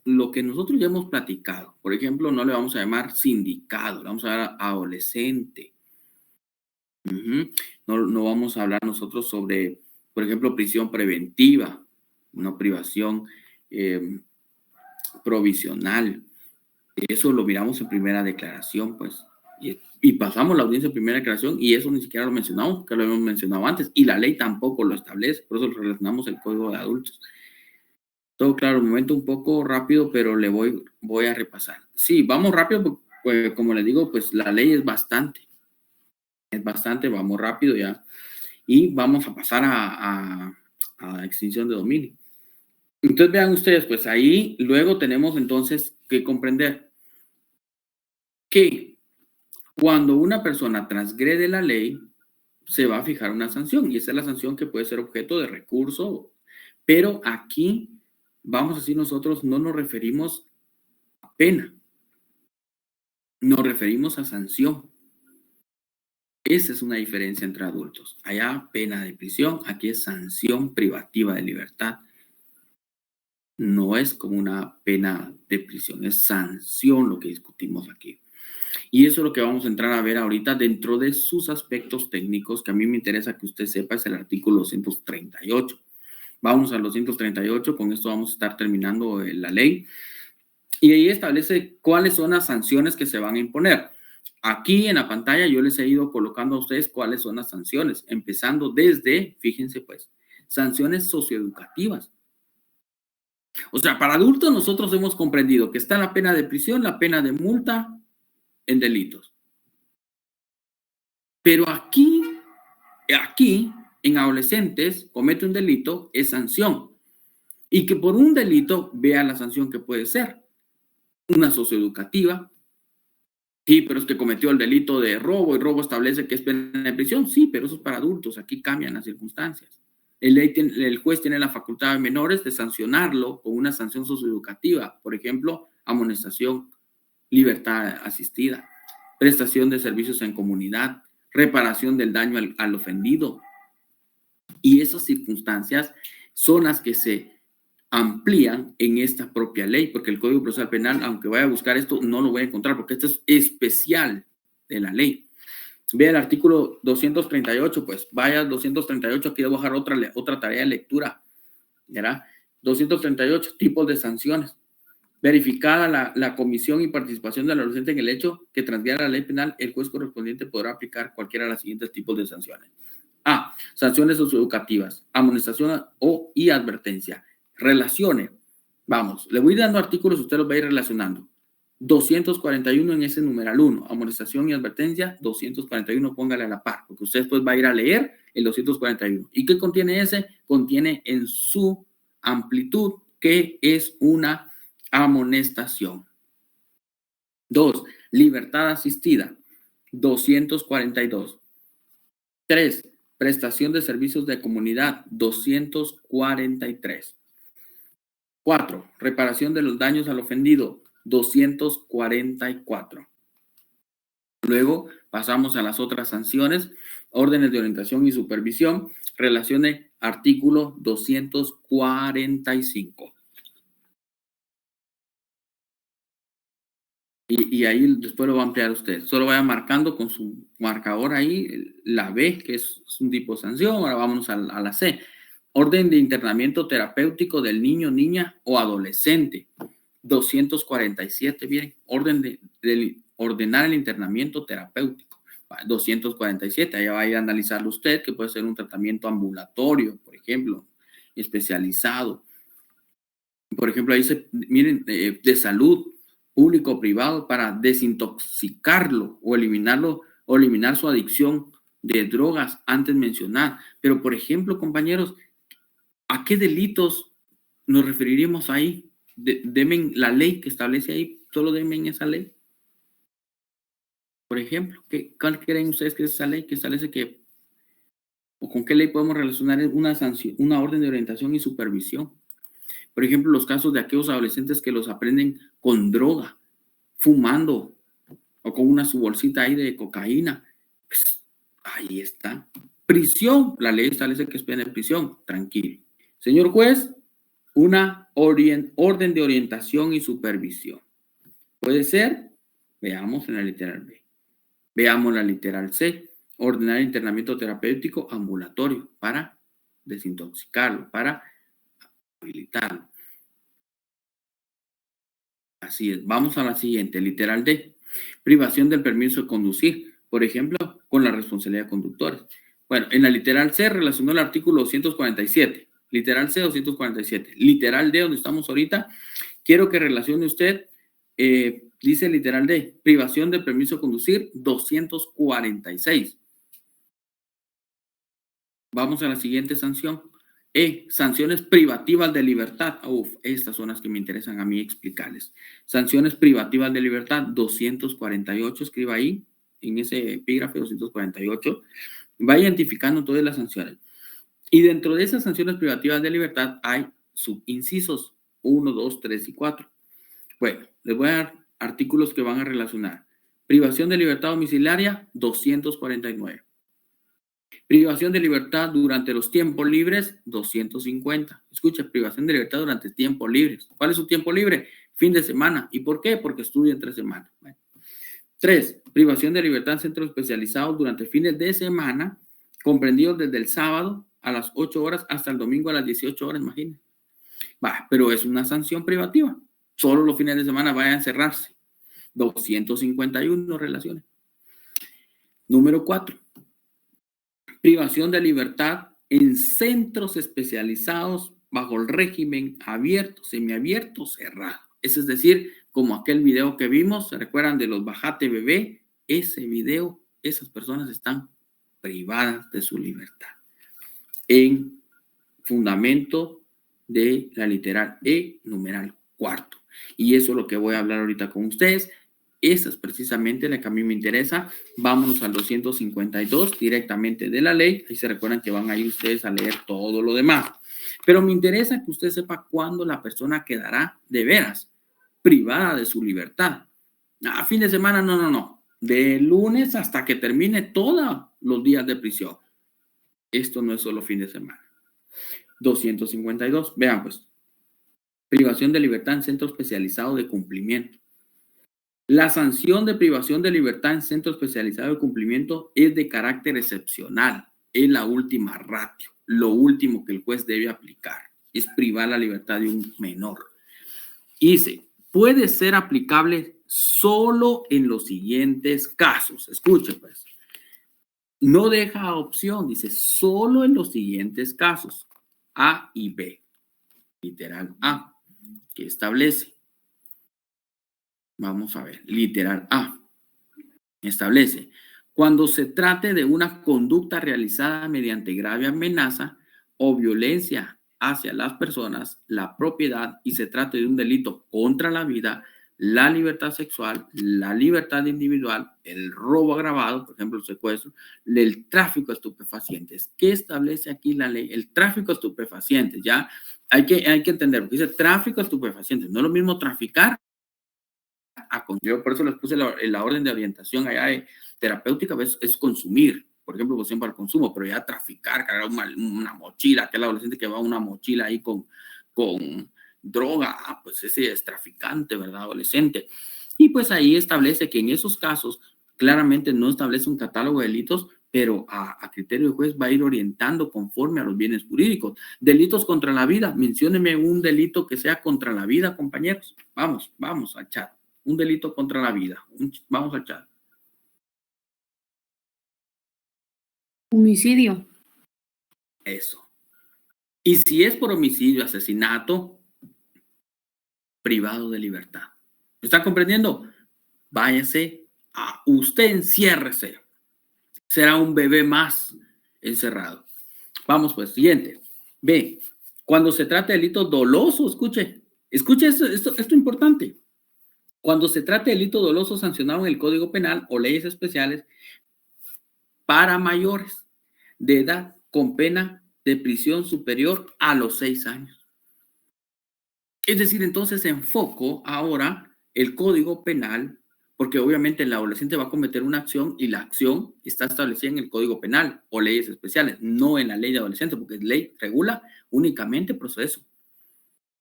lo que nosotros ya hemos platicado, por ejemplo, no le vamos a llamar sindicado, le vamos a llamar adolescente. No vamos a hablar nosotros sobre, por ejemplo, prisión preventiva, una privación provisional. Eso lo miramos en primera declaración, pues. Y pasamos la audiencia en primera declaración y eso ni siquiera lo mencionamos, porque lo hemos mencionado antes. Y la ley tampoco lo establece, por eso lo relacionamos el Código de Adultos. Todo claro, un momento un poco rápido, pero le voy a repasar. Sí, vamos rápido, pues como les digo, pues la ley es bastante, vamos rápido ya. Y vamos a pasar a extinción de dominio. Entonces vean ustedes, pues ahí luego tenemos entonces que comprender que cuando una persona transgrede la ley, se va a fijar una sanción y esa es la sanción que puede ser objeto de recurso, pero aquí vamos a decir nosotros no nos referimos a pena, nos referimos a sanción. Esa es una diferencia entre adultos. Allá pena de prisión, aquí es sanción privativa de libertad. No es como una pena de prisión, es sanción lo que discutimos aquí. Y eso es lo que vamos a entrar a ver ahorita dentro de sus aspectos técnicos, que a mí me interesa que usted sepa, es el artículo 238. Vamos al 238, con esto vamos a estar terminando la ley. Y ahí establece cuáles son las sanciones que se van a imponer. Aquí en la pantalla yo les he ido colocando a ustedes cuáles son las sanciones, empezando desde, fíjense pues, sanciones socioeducativas. O sea, para adultos nosotros hemos comprendido que está la pena de prisión, la pena de multa en delitos. Pero aquí, en adolescentes, comete un delito, es sanción. Y que por un delito vea la sanción que puede ser. Una socioeducativa. Sí, pero es que cometió el delito de robo y robo establece que es pena de prisión. Sí, pero eso es para adultos. Aquí cambian las circunstancias. El juez tiene la facultad de menores de sancionarlo con una sanción socioeducativa. Por ejemplo, amonestación, libertad asistida, prestación de servicios en comunidad, reparación del daño al ofendido. Y esas circunstancias son las que se amplían en esta propia ley, porque el Código Procesal Penal, aunque vaya a buscar esto, no lo voy a encontrar, porque esto es especial de la ley. Vea el artículo 238, pues vaya al 238, aquí voy a dejar otra tarea de lectura, ¿verdad? 238, tipos de sanciones. Verificada la comisión y participación del adolescente en el hecho que transgreda la ley penal, el juez correspondiente podrá aplicar cualquiera de los siguientes tipos de sanciones. A. Sanciones socioeducativas, amonestación y advertencia. Relaciones. Vamos, le voy dando artículos, usted los va a ir relacionando. 241 en ese numeral 1, amonestación y advertencia, 241 póngale a la par, porque usted después va a ir a leer el 241. ¿Y qué contiene ese? Contiene en su amplitud que es una amonestación. 2. Libertad asistida, 242. 3. Prestación de servicios de comunidad, 243. 4. Reparación de los daños al ofendido, 244. Luego pasamos a las otras sanciones, órdenes de orientación y supervisión, relacione artículo 245. Y ahí después lo va a ampliar usted. Solo vaya marcando con su marcador ahí la B, que es un tipo de sanción. Ahora vámonos a la C. Orden de internamiento terapéutico del niño, niña o adolescente. 247, miren, orden de ordenar el internamiento terapéutico. 247, allá va a ir a analizarlo usted, que puede ser un tratamiento ambulatorio, por ejemplo, especializado. Por ejemplo, ahí miren, de salud, público o privado, para desintoxicarlo o eliminarlo, o eliminar su adicción de drogas antes mencionadas. Pero, por ejemplo, compañeros, ¿a qué delitos nos referiríamos ahí? Deme la ley que establece ahí, solo deme esa ley. Por ejemplo, ¿cuál creen ustedes que es esa ley que establece que, o con qué ley podemos relacionar una sanción, una orden de orientación y supervisión? Por ejemplo, los casos de aquellos adolescentes que los aprenden con droga, fumando o con una su bolsita ahí de cocaína. Pues, ahí está. Prisión. La ley establece que es pena de prisión. Tranquilo. Señor juez, una orden de orientación y supervisión. Puede ser, veamos en la literal B. Veamos la literal C. Ordenar internamiento terapéutico ambulatorio para desintoxicarlo, para habilitarlo. Así es. Vamos a la siguiente, literal D. Privación del permiso de conducir, por ejemplo, con la responsabilidad de conductores. Bueno, en la literal C relacionó el artículo 247. Literal C, 247. Literal D, donde estamos ahorita, quiero que relacione usted, dice literal D, privación del permiso de conducir, 246. Vamos a la siguiente sanción. Sanciones privativas de libertad. Estas son las que me interesan a mí explicarles. Sanciones privativas de libertad, 248, escriba ahí, en ese epígrafe 248. Va identificando todas las sanciones. Y dentro de esas sanciones privativas de libertad hay subincisos 1, 2, 3 y 4. Bueno, les voy a dar artículos que van a relacionar. Privación de libertad domiciliaria, 249. Privación de libertad durante los tiempos libres, 250. Escucha, privación de libertad durante tiempos libres. ¿Cuál es su tiempo libre? Fin de semana. ¿Y por qué? Porque estudia entre semana. Bueno. 3. Privación de libertad en centros especializados durante fines de semana, comprendidos desde el sábado a las 8 horas hasta el domingo a las 18 horas, imagínense. Pero es una sanción privativa. Solo los fines de semana vayan a cerrarse. 251 relaciones. Número 4. Privación de libertad en centros especializados bajo el régimen abierto, semiabierto, cerrado. Eso es decir, como aquel video que vimos, ¿se recuerdan de los Bajate Bebé? Ese video, esas personas están privadas de su libertad. En fundamento de la literal E, numeral 4. Y eso es lo que voy a hablar ahorita con ustedes. Esa es precisamente la que a mí me interesa. Vámonos al 252 directamente de la ley. Ahí se recuerdan que van a ir ustedes a leer todo lo demás. Pero me interesa que usted sepa cuándo la persona quedará de veras privada de su libertad. A fin de semana, no. De lunes hasta que termine todos los días de prisión. Esto no es solo fin de semana. 252. Vean pues. Privación de libertad en centro especializado de cumplimiento. La sanción de privación de libertad en centro especializado de cumplimiento es de carácter excepcional. Es la última ratio. Lo último que el juez debe aplicar es privar la libertad de un menor. Dice, puede ser aplicable solo en los siguientes casos. Escuche pues. No deja opción. Dice, solo en los siguientes casos. A y B. Literal A. que establece, vamos a ver, literal A, establece, cuando se trate de una conducta realizada mediante grave amenaza o violencia hacia las personas, la propiedad y se trate de un delito contra la vida, la libertad sexual, la libertad individual, el robo agravado, por ejemplo, el secuestro, el tráfico de estupefacientes. ¿Qué establece aquí la ley? El tráfico de estupefacientes, ya hay que entender, porque dice tráfico de estupefacientes, no es lo mismo traficar yo por eso les puse la orden de orientación allá de terapéutica, es consumir, por ejemplo, pues siempre al consumo, pero ya traficar, cargar una mochila, aquel adolescente que va una mochila ahí con droga, pues ese es traficante, ¿verdad? Adolescente. Y pues ahí establece que en esos casos, claramente no establece un catálogo de delitos, pero a criterio del juez va a ir orientando conforme a los bienes jurídicos. Delitos contra la vida, mencióneme un delito que sea contra la vida, compañeros. Vamos al chat. Un delito contra la vida. Vamos al chat. Homicidio. Eso. Y si es por homicidio, asesinato, privado de libertad. ¿Me está comprendiendo? Váyase a usted, enciérrese. Será un bebé más encerrado. Vamos pues, siguiente. B. Cuando se trata de delito doloso, escuche esto importante. Cuando se trata de delito doloso sancionado en el Código Penal o leyes especiales para mayores de edad con pena de prisión superior a los 6 años. Es decir, entonces enfoco ahora el Código Penal, porque obviamente el adolescente va a cometer una acción y la acción está establecida en el Código Penal o leyes especiales, no en la ley de adolescente, porque la ley regula únicamente proceso.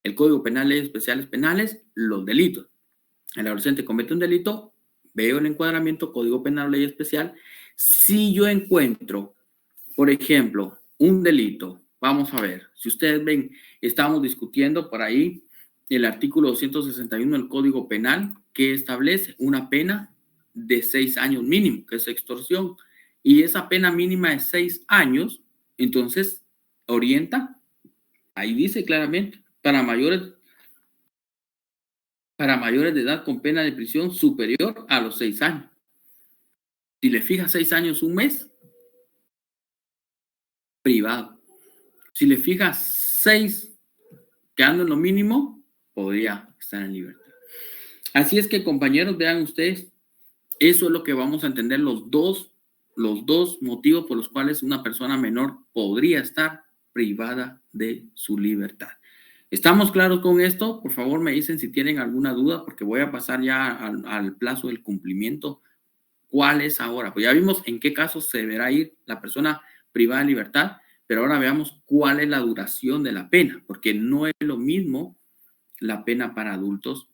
El Código Penal, leyes especiales penales, los delitos. El adolescente comete un delito, veo el encuadramiento, Código Penal, ley especial. Si yo encuentro, por ejemplo, un delito, vamos a ver, si ustedes ven, estamos discutiendo por ahí el artículo 261 del Código Penal que establece una pena de 6 años mínimo, que es extorsión, y esa pena mínima de 6 años, entonces orienta, ahí dice claramente, para mayores de edad con pena de prisión superior a los 6 años. Si le fijas 6 años un mes, privado. Si le fijas 6, quedando en lo mínimo, podría estar en libertad. Así es que, compañeros, vean ustedes, eso es lo que vamos a entender, los dos motivos por los cuales una persona menor podría estar privada de su libertad. ¿Estamos claros con esto? Por favor, me dicen si tienen alguna duda, porque voy a pasar ya al plazo del cumplimiento. ¿Cuál es ahora? Pues ya vimos en qué casos se deberá ir la persona privada de libertad, pero ahora veamos cuál es la duración de la pena, porque no es lo mismo la pena para adultos.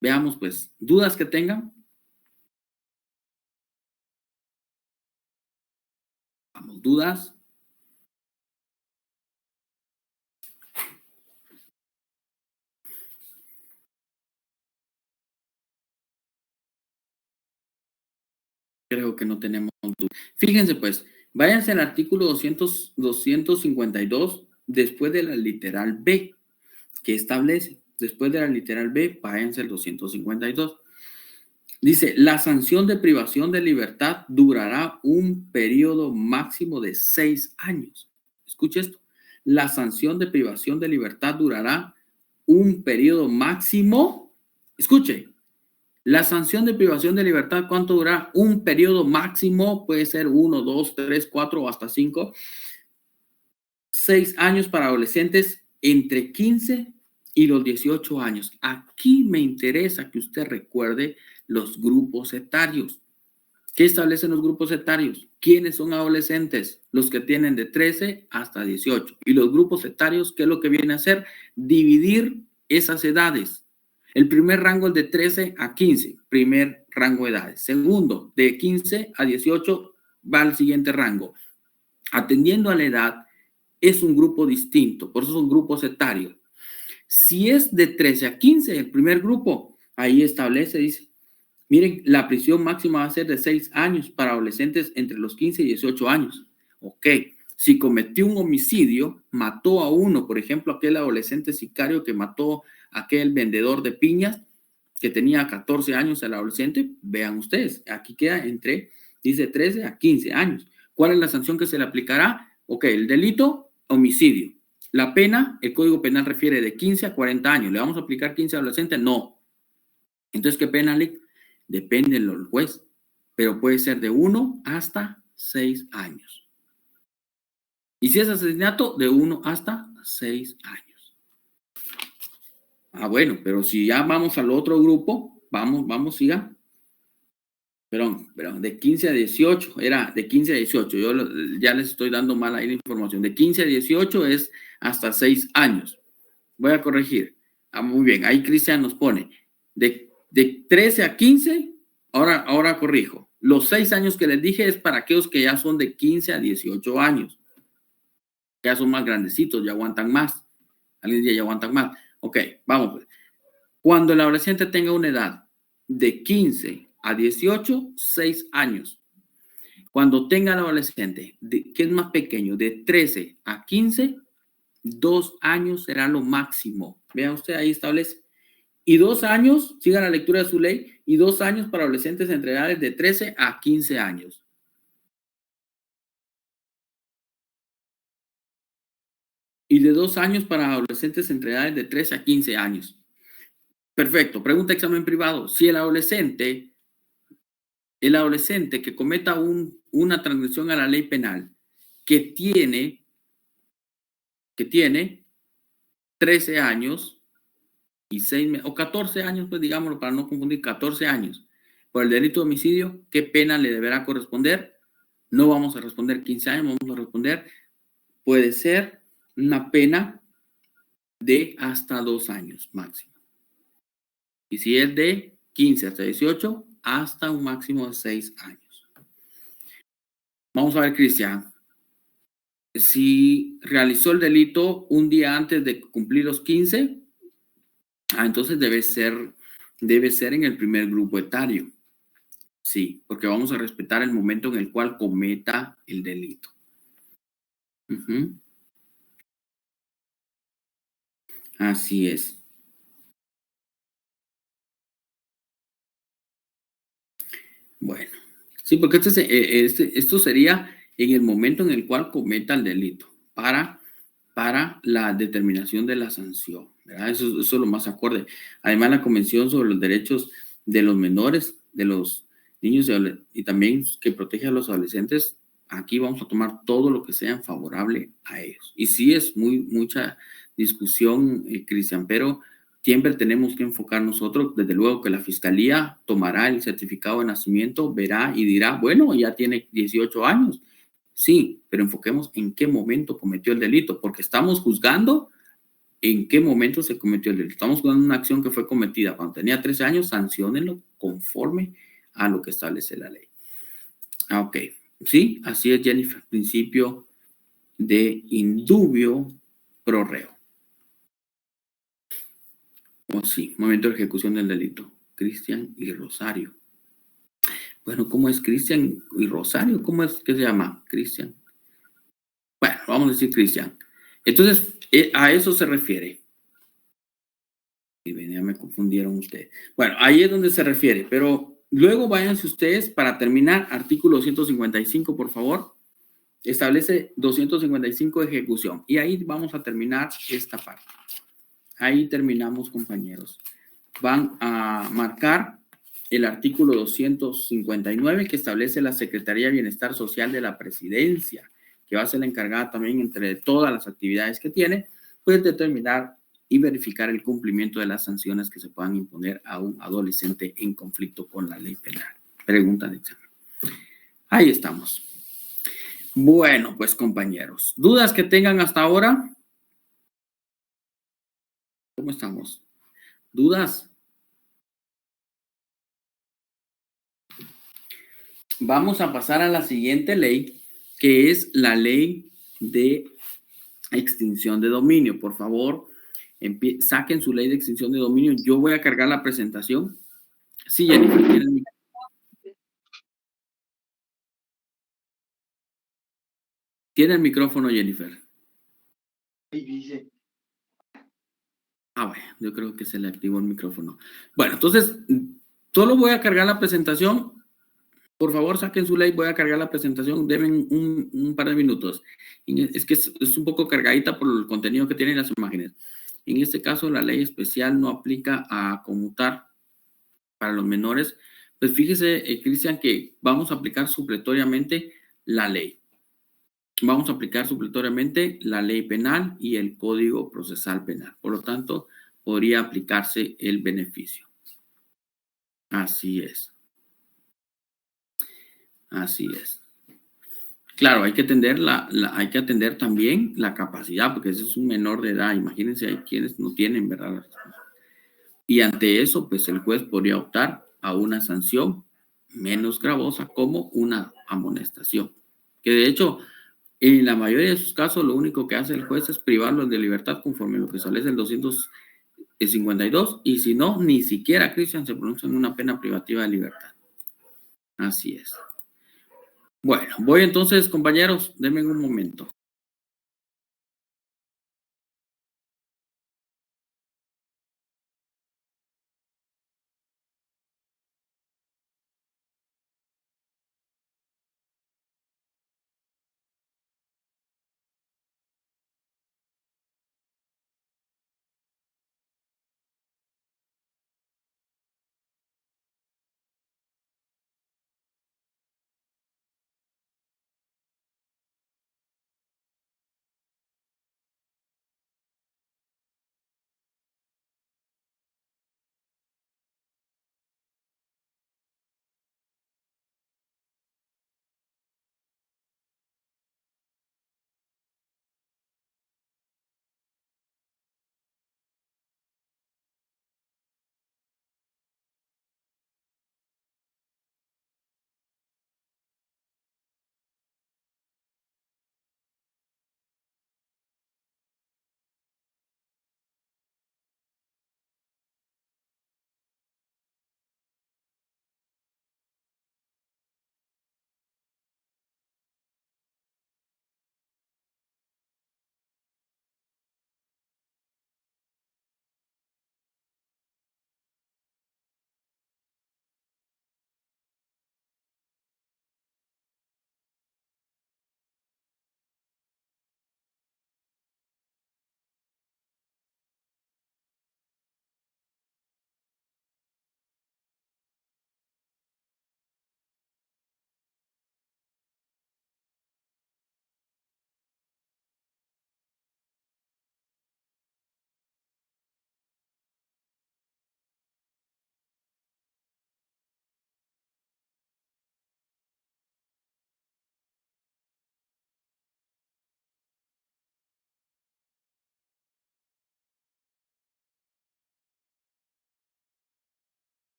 Veamos, pues, dudas que tengan. Vamos, dudas. Creo que no tenemos dudas. Fíjense, pues, váyanse al artículo 252, después de la literal B, que establece. Después de la literal B, váyanse al 252. Dice, la sanción de privación de libertad durará un periodo máximo de 6 años. Escuche esto. La sanción de privación de libertad durará un periodo máximo. Escuche. La sanción de privación de libertad, ¿cuánto dura? Un periodo máximo, puede ser 1, 2, 3, 4 o hasta 5. 6 años para adolescentes entre 15 y los 18 años. Aquí me interesa que usted recuerde los grupos etarios. ¿Qué establecen los grupos etarios? ¿Quiénes son adolescentes? Los que tienen de 13 hasta 18. Y los grupos etarios, ¿qué es lo que viene a hacer? Dividir esas edades. El primer rango es de 13 a 15, primer rango de edades. Segundo, de 15 a 18 va al siguiente rango. Atendiendo a la edad, es un grupo distinto, por eso son grupos etarios. Si es de 13 a 15, el primer grupo, ahí establece, dice, miren, la prisión máxima va a ser de 6 años para adolescentes entre los 15 y 18 años. Ok, si cometió un homicidio, mató a uno, por ejemplo, aquel adolescente sicario que mató aquel vendedor de piñas que tenía 14 años, el adolescente, vean ustedes, aquí queda dice 13 a 15 años. ¿Cuál es la sanción que se le aplicará? Ok, el delito, homicidio. La pena, el Código Penal refiere de 15 a 40 años. ¿Le vamos a aplicar 15 a adolescentes? No. Entonces, ¿qué pena, Lick? Depende del juez, pero puede ser de 1 hasta 6 años. Y si es asesinato, de 1 hasta 6 años. Ah, bueno, pero si ya vamos al otro grupo, vamos, siga. Perdón, de 15 a 18, era de 15 a 18, yo ya les estoy dando mal ahí la información, de 15 a 18 es hasta 6 años. Voy a corregir. Ah, muy bien, ahí Cristian nos pone, de 13 a 15, ahora corrijo, los 6 años que les dije es para aquellos que ya son de 15 a 18 años, ya son más grandecitos, ya aguantan más, alguien dice ya aguantan más. Ok, vamos pues. Cuando el adolescente tenga una edad de 15 a 18, 6 años. Cuando tenga el adolescente, que es más pequeño, de 13 a 15, 2 años será lo máximo. Vea usted, ahí establece. Y 2 años, siga la lectura de su ley, y 2 años para adolescentes entre edades de 13 a 15 años. Y de 2 años para adolescentes entre edades de 13 a 15 años. Perfecto. Pregunta examen privado. Si el adolescente que cometa una transgresión a la ley penal que tiene 13 años y 6 meses, o 14 años, pues digámoslo para no confundir, 14 años, por el delito de homicidio, ¿qué pena le deberá corresponder? No vamos a responder 15 años, vamos a responder, puede ser una pena de hasta 2 años máximo. Y si es de 15 hasta 18, hasta un máximo de 6 años. Vamos a ver, Cristian. Si realizó el delito un día antes de cumplir los 15, entonces debe ser en el primer grupo etario. Sí, porque vamos a respetar el momento en el cual cometa el delito. Así es. Bueno, sí, porque esto sería en el momento en el cual cometa el delito para la determinación de la sanción, ¿verdad? Eso es lo más acorde. Además, la Convención sobre los Derechos de los Menores, de los niños y también que protege a los adolescentes, aquí vamos a tomar todo lo que sea favorable a ellos. Y sí es mucha discusión, Cristian, pero siempre tenemos que enfocar nosotros, desde luego que la Fiscalía tomará el certificado de nacimiento, verá y dirá, bueno, ya tiene 18 años. Sí, pero enfoquemos en qué momento cometió el delito, porque estamos juzgando en qué momento se cometió el delito. Estamos juzgando una acción que fue cometida cuando tenía 13 años, sanciónenlo conforme a lo que establece la ley. Ok, sí, así es, Jennifer, principio de indubio pro reo. O sí, momento de ejecución del delito. Cristian y Rosario. Bueno, ¿cómo es Cristian y Rosario? ¿Cómo es que se llama? Cristian. Bueno, vamos a decir Cristian. Entonces, a eso se refiere. Y ya me confundieron ustedes. Bueno, ahí es donde se refiere, pero luego váyanse ustedes para terminar. Artículo 255, por favor. Establece 255 de ejecución. Y ahí vamos a terminar esta parte. Ahí terminamos, compañeros. Van a marcar el artículo 259 que establece la Secretaría de Bienestar Social de la Presidencia, que va a ser la encargada también entre todas las actividades que tiene, pues determinar y verificar el cumplimiento de las sanciones que se puedan imponer a un adolescente en conflicto con la ley penal. Pregunta de examen. Ahí estamos. Bueno, pues compañeros, ¿dudas que tengan hasta ahora? ¿Cómo estamos? ¿Dudas? Vamos a pasar a la siguiente ley, que es la ley de extinción de dominio. Por favor, saquen su ley de extinción de dominio. Yo voy a cargar la presentación. Sí, Jennifer, tiene el micrófono, Jennifer. Bueno, yo creo que se le activó el micrófono. Bueno, entonces, solo voy a cargar la presentación. Por favor, saquen su ley, voy a cargar la presentación, deben un par de minutos. Es que es un poco cargadita por el contenido que tienen las imágenes. En este caso, la ley especial no aplica a conmutar para los menores. Pues fíjese, Cristian, que vamos a aplicar supletoriamente la ley. Vamos a aplicar supletoriamente la ley penal y el Código Procesal Penal. Por lo tanto, podría aplicarse el beneficio. Así es. Así es. Claro, hay que atender, hay que atender también la capacidad, porque ese es un menor de edad. Imagínense, hay quienes no tienen, ¿verdad? Y ante eso, pues el juez podría optar a una sanción menos gravosa como una amonestación. Que de hecho, en la mayoría de sus casos, lo único que hace el juez es privarlos de libertad conforme a lo que establece el 252. Y si no, ni siquiera, Cristian, se pronuncia en una pena privativa de libertad. Así es. Bueno, voy entonces, compañeros, denme un momento.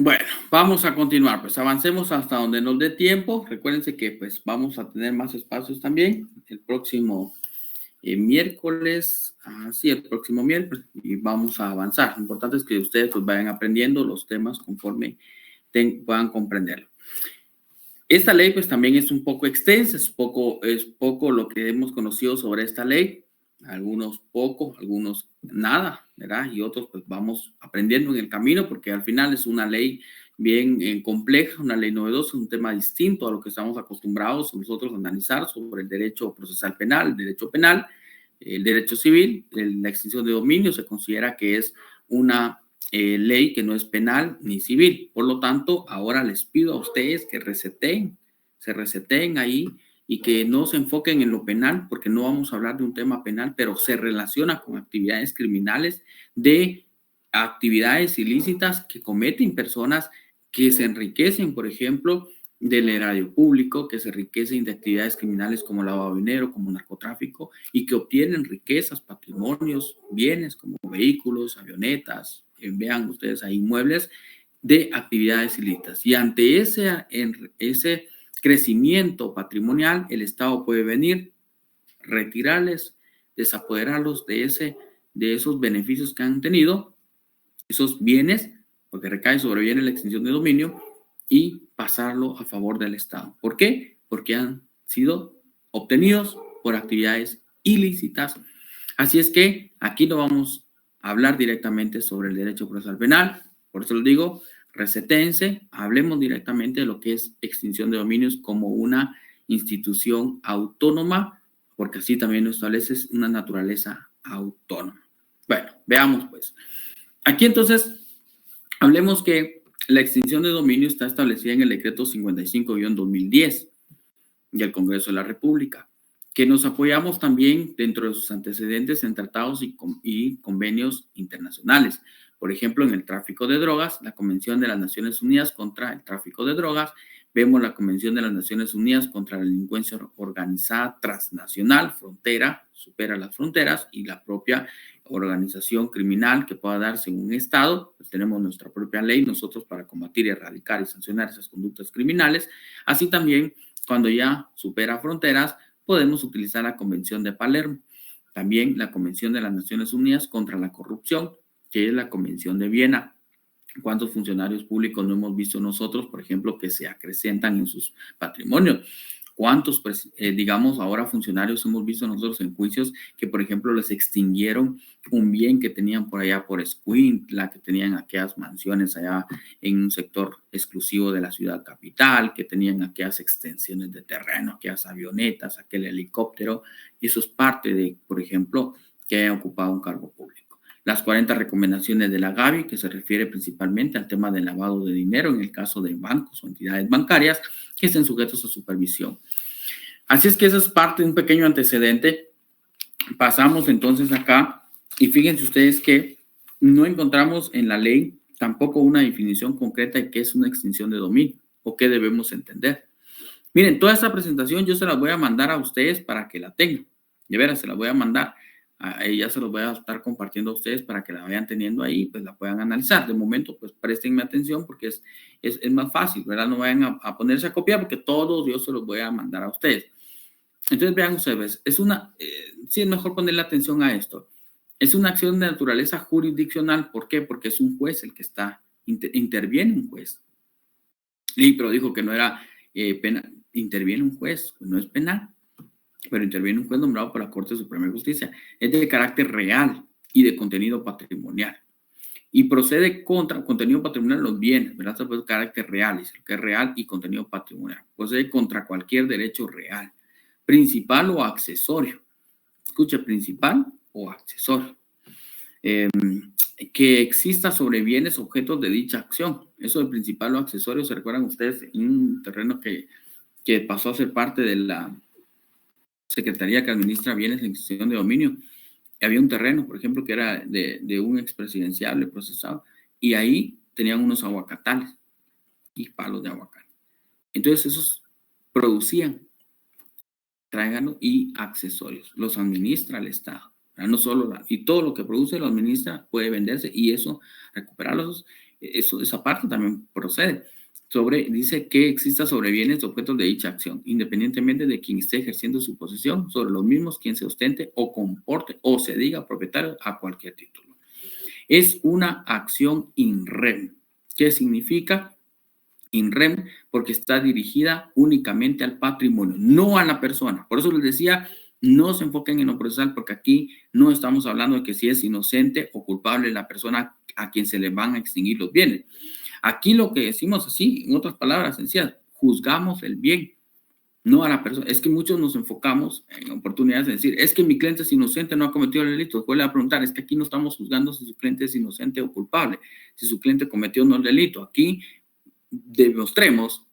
Bueno, vamos a continuar, pues avancemos hasta donde nos dé tiempo. Recuérdense que pues vamos a tener más espacios también el próximo miércoles, sí, el próximo miércoles, y vamos a avanzar. Lo importante es que ustedes pues vayan aprendiendo los temas conforme puedan comprenderlo. Esta ley pues también es un poco extensa, es poco lo que hemos conocido sobre esta ley, algunos poco, algunos nada, ¿verdad? Y otros pues vamos aprendiendo en el camino porque al final es una ley bien compleja, una ley novedosa, un tema distinto a lo que estamos acostumbrados nosotros a analizar sobre el derecho procesal penal, el derecho penal, el derecho civil. La extinción de dominio se considera que es una ley que no es penal ni civil. Por lo tanto, ahora les pido a ustedes que se reseten ahí y que no se enfoquen en lo penal, porque no vamos a hablar de un tema penal, pero se relaciona con actividades criminales, de actividades ilícitas que cometen personas que se enriquecen, por ejemplo, del erario público, que se enriquecen de actividades criminales como lavado de dinero, como narcotráfico, y que obtienen riquezas, patrimonios, bienes como vehículos, avionetas, vean ustedes ahí inmuebles de actividades ilícitas. Y ante ese crecimiento patrimonial, el Estado puede venir, retirarles, desapoderarlos de esos beneficios que han tenido, esos bienes, porque recae sobre bienes la extinción de dominio, y pasarlo a favor del Estado. ¿Por qué? Porque han sido obtenidos por actividades ilícitas. Así es que aquí no vamos a hablar directamente sobre el derecho procesal penal, por eso les digo, resetéense, hablemos directamente de lo que es extinción de dominios como una institución autónoma, porque así también lo establece una naturaleza autónoma. Bueno, veamos pues. Aquí entonces hablemos que la extinción de dominio está establecida en el decreto 55-2010 del Congreso de la República, que nos apoyamos también dentro de sus antecedentes en tratados y convenios internacionales. Por ejemplo, en el tráfico de drogas, la Convención de las Naciones Unidas contra el Tráfico de Drogas, vemos la Convención de las Naciones Unidas contra la Delincuencia Organizada Transnacional, frontera, supera las fronteras, y la propia organización criminal que pueda darse en un estado, pues tenemos nuestra propia ley nosotros para combatir, erradicar y sancionar esas conductas criminales. Así también, cuando ya supera fronteras, podemos utilizar la Convención de Palermo, también la Convención de las Naciones Unidas contra la Corrupción, que es la Convención de Viena. ¿Cuántos funcionarios públicos no hemos visto nosotros, por ejemplo, que se acrecentan en sus patrimonios? ¿Cuántos, digamos, ahora funcionarios hemos visto nosotros en juicios que, por ejemplo, les extinguieron un bien que tenían por allá por Escuintla, que tenían aquellas mansiones allá en un sector exclusivo de la ciudad capital, que tenían aquellas extensiones de terreno, aquellas avionetas, aquel helicóptero? Y eso es parte de, por ejemplo, que hayan ocupado un cargo público. Las 40 recomendaciones de la Gavi, que se refiere principalmente al tema del lavado de dinero en el caso de bancos o entidades bancarias que estén sujetos a supervisión. Así es que eso es parte de un pequeño antecedente. Pasamos entonces acá y fíjense ustedes que no encontramos en la ley tampoco una definición concreta de qué es una extinción de dominio o qué debemos entender. Miren, toda esta presentación yo se la voy a mandar a ustedes para que la tengan. De veras, se la voy a mandar. Ya se los voy a estar compartiendo a ustedes para que la vayan teniendo ahí, pues la puedan analizar. De momento, pues préstenme atención porque es más fácil, ¿verdad? No vayan a ponerse a copiar porque todos yo se los voy a mandar a ustedes. Entonces, vean ustedes, sí es mejor ponerle atención a esto. Es una acción de naturaleza jurisdiccional. ¿Por qué? Porque es un juez el que interviene un juez. Pero dijo que no era penal. Interviene un juez, no es penal, pero interviene un juez nombrado por la Corte Suprema de Justicia. Es de carácter real y de contenido patrimonial. Y procede contra contenido patrimonial los bienes, ¿verdad? Eso es carácter real, dice, que es real y contenido patrimonial. Procede contra cualquier derecho real, principal o accesorio. Escuche, principal o accesorio. Que exista sobre bienes objetos de dicha acción. Eso de principal o accesorio, ¿se recuerdan ustedes? Un terreno que pasó a ser parte de la Secretaría que administra bienes en extinción de dominio. Había un terreno, por ejemplo, que era de un expresidenciable procesado, y ahí tenían unos aguacatales y palos de aguacate. Entonces esos producían tráigano y accesorios, los administra el Estado. No solo y todo lo que produce lo administra, puede venderse y eso recuperarlos esa parte también procede. Dice que exista sobre bienes objetos de dicha acción, independientemente de quien esté ejerciendo su posesión, sobre los mismos quien se ostente o comporte o se diga propietario a cualquier título. Es una acción in rem. ¿Qué significa? In rem, porque está dirigida únicamente al patrimonio, no a la persona. Por eso les decía, no se enfoquen en lo procesal, porque aquí no estamos hablando de que si es inocente o culpable la persona a quien se le van a extinguir los bienes. Aquí lo que decimos así, en otras palabras sencillas, juzgamos el bien, no a la persona. Es que muchos nos enfocamos en oportunidades de decir, es que mi cliente es inocente, no ha cometido el delito. Después le va a preguntar, es que aquí no estamos juzgando si su cliente es inocente o culpable, si su cliente cometió o no el delito. Aquí demostremos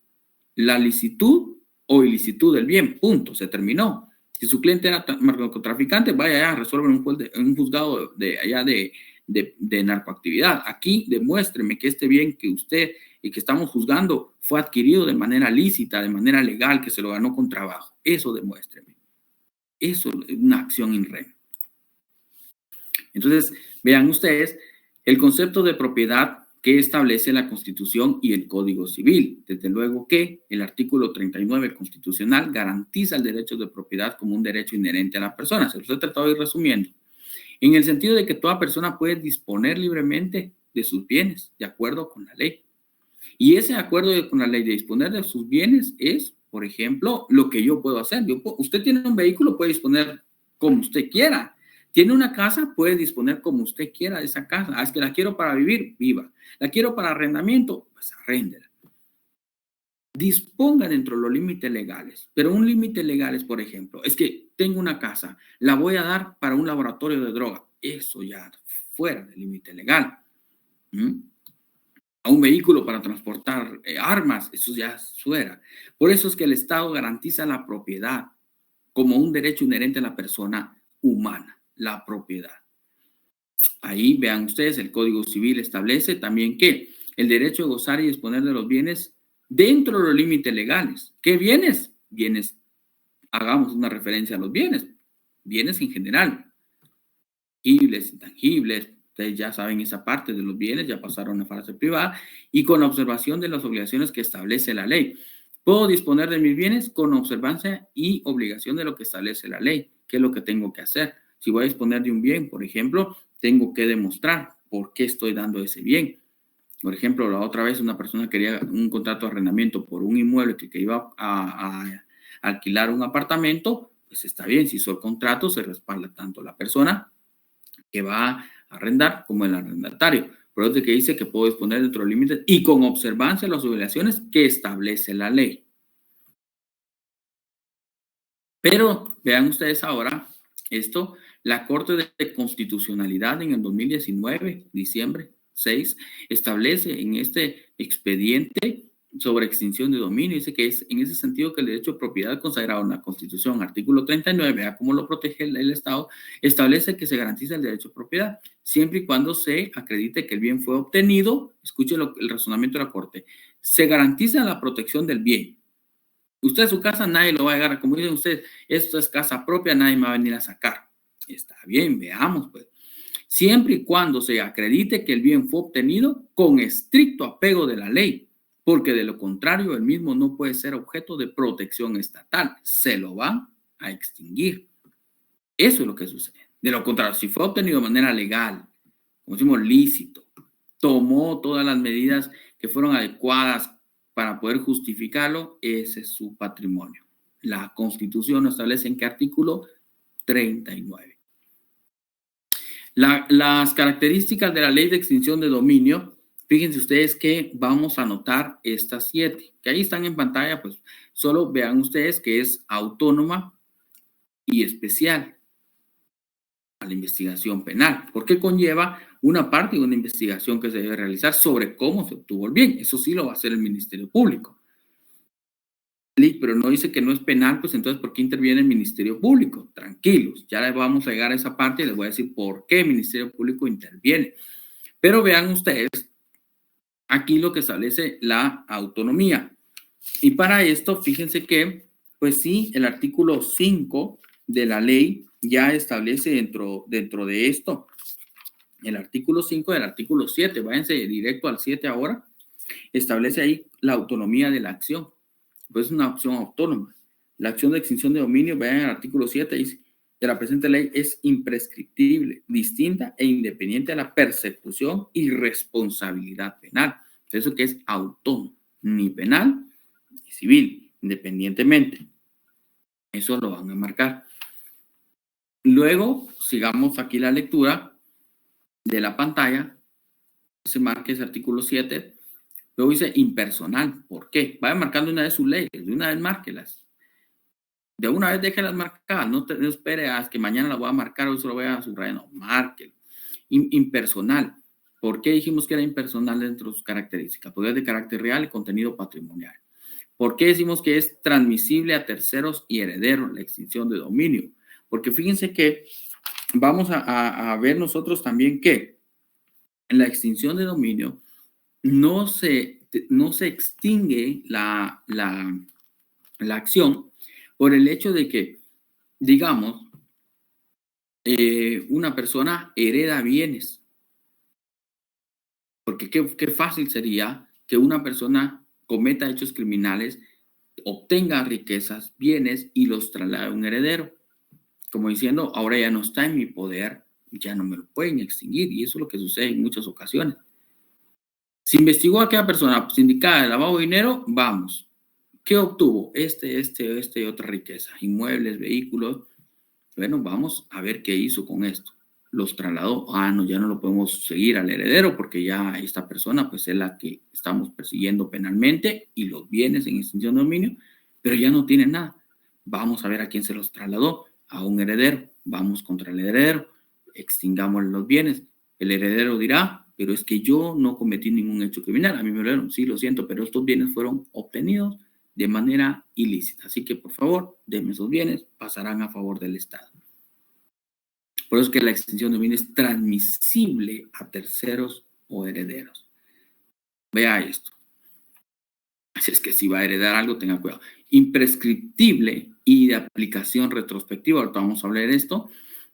la licitud o ilicitud del bien, punto, se terminó. Si su cliente era narcotraficante, vaya allá, resuelve en un juzgado de allá de narcoactividad. Aquí demuéstreme que este bien que usted y que estamos juzgando fue adquirido de manera lícita, de manera legal, que se lo ganó con trabajo. Eso demuéstreme. Eso es una acción in rem. Entonces, vean ustedes el concepto de propiedad que establece la Constitución y el Código Civil. Desde luego que el artículo 39 constitucional garantiza el derecho de propiedad como un derecho inherente a la persona. Se los he tratado de ir resumiendo. En el sentido de que toda persona puede disponer libremente de sus bienes, de acuerdo con la ley. Y ese acuerdo con la ley de disponer de sus bienes es, por ejemplo, lo que yo puedo hacer. Usted tiene un vehículo, puede disponer como usted quiera. Tiene una casa, puede disponer como usted quiera de esa casa. Es que la quiero para vivir, viva. La quiero para arrendamiento, pues arréndela. Disponga dentro de los límites legales. Pero un límite legal es, por ejemplo, es que tengo una casa, la voy a dar para un laboratorio de droga. Eso ya fuera del límite legal. A un vehículo para transportar armas, eso ya fuera. Por eso es que el Estado garantiza la propiedad como un derecho inherente a la persona humana, la propiedad. Ahí vean ustedes, el Código Civil establece también que el derecho a gozar y disponer de los bienes dentro de los límites legales. ¿Qué bienes? Bienes, hagamos una referencia a los bienes, bienes en general, tangibles, intangibles. Ustedes ya saben esa parte de los bienes, ya pasaron a fase privada y con observación de las obligaciones que establece la ley. Puedo disponer de mis bienes con observancia y obligación de lo que establece la ley. ¿Qué es lo que tengo que hacer? Si voy a disponer de un bien, por ejemplo, tengo que demostrar por qué estoy dando ese bien. Por ejemplo, la otra vez una persona quería un contrato de arrendamiento por un inmueble que iba a alquilar un apartamento, pues está bien, si hizo el contrato, se respalda tanto la persona que va a arrendar como el arrendatario. Por eso que dice que puedo disponer dentro de los límites y con observancia de las obligaciones que establece la ley. Pero vean ustedes ahora esto, la Corte de Constitucionalidad en el 2019, diciembre 6, establece en este expediente sobre extinción de dominio, dice que es en ese sentido que el derecho de propiedad consagrado en la Constitución, artículo 39, vea cómo lo protege el Estado, establece que se garantiza el derecho de propiedad, siempre y cuando se acredite que el bien fue obtenido, escuche el razonamiento de la Corte, se garantiza la protección del bien. Usted a su casa nadie lo va a llegar, como dicen ustedes, esto es casa propia, nadie me va a venir a sacar. Está bien, veamos pues. Siempre y cuando se acredite que el bien fue obtenido con estricto apego de la ley, porque de lo contrario el mismo no puede ser objeto de protección estatal, se lo van a extinguir. Eso es lo que sucede. De lo contrario, si fue obtenido de manera legal, como decimos, lícito, tomó todas las medidas que fueron adecuadas para poder justificarlo, ese es su patrimonio. La Constitución lo establece en qué artículo 39. Las características de la ley de extinción de dominio, fíjense ustedes que vamos a anotar estas 7, que ahí están en pantalla, pues solo vean ustedes que es autónoma y especial a la investigación penal, porque conlleva una parte de una investigación que se debe realizar sobre cómo se obtuvo el bien. Eso sí lo va a hacer el Ministerio Público. Pero no dice que no es penal, pues entonces, ¿por qué interviene el Ministerio Público? Tranquilos, ya les vamos a llegar a esa parte y les voy a decir por qué el Ministerio Público interviene. Pero vean ustedes aquí lo que establece la autonomía. Y para esto, fíjense que, pues sí, el artículo 5 de la ley ya establece dentro de esto El artículo 5 del artículo 7, váyanse directo al 7 ahora, establece ahí la autonomía de la acción. Pues es una opción autónoma. La acción de extinción de dominio, vean el artículo 7, dice, de la presente ley es imprescriptible, distinta e independiente de la persecución y responsabilidad penal. Eso que es autónomo, ni penal ni civil, independientemente. Eso lo van a marcar. Luego, sigamos aquí la lectura de la pantalla. Se marca ese artículo 7. Luego dice impersonal. ¿Por qué? Vaya marcando una vez sus leyes, de una vez márquelas. De una vez déjelas marcadas, no espere a que mañana las voy a marcar, hoy solo voy a subrayar, no, márquelo. Impersonal. ¿Por qué dijimos que era impersonal dentro de sus características? Porque es de carácter real y contenido patrimonial. ¿Por qué decimos que es transmisible a terceros y herederos la extinción de dominio? Porque fíjense que vamos a ver nosotros también que en la extinción de dominio no se extingue la acción por el hecho de que, digamos, una persona hereda bienes. Porque qué fácil sería que una persona cometa hechos criminales, obtenga riquezas, bienes y los traslade a un heredero. Como diciendo, ahora ya no está en mi poder, ya no me lo pueden extinguir. Y eso es lo que sucede en muchas ocasiones. Se investigó a aquella persona sindicada de lavado de dinero, vamos. ¿Qué obtuvo? Y otra riqueza, inmuebles, vehículos. Bueno, vamos a ver qué hizo con esto. Los trasladó. No, ya no lo podemos seguir al heredero porque ya esta persona pues es la que estamos persiguiendo penalmente y los bienes en extinción de dominio, pero ya no tiene nada. Vamos a ver a quién se los trasladó. A un heredero. Vamos contra el heredero. Extingamos los bienes. El heredero dirá, pero es que yo no cometí ningún hecho criminal. A mí me lo dieron. Sí, lo siento, pero estos bienes fueron obtenidos de manera ilícita. Así que, por favor, denme esos bienes, pasarán a favor del Estado. Por eso es que la extinción de dominio es transmisible a terceros o herederos. Vea esto. Así es que si va a heredar algo, tenga cuidado. Imprescriptible y de aplicación retrospectiva. Ahorita vamos a hablar de esto.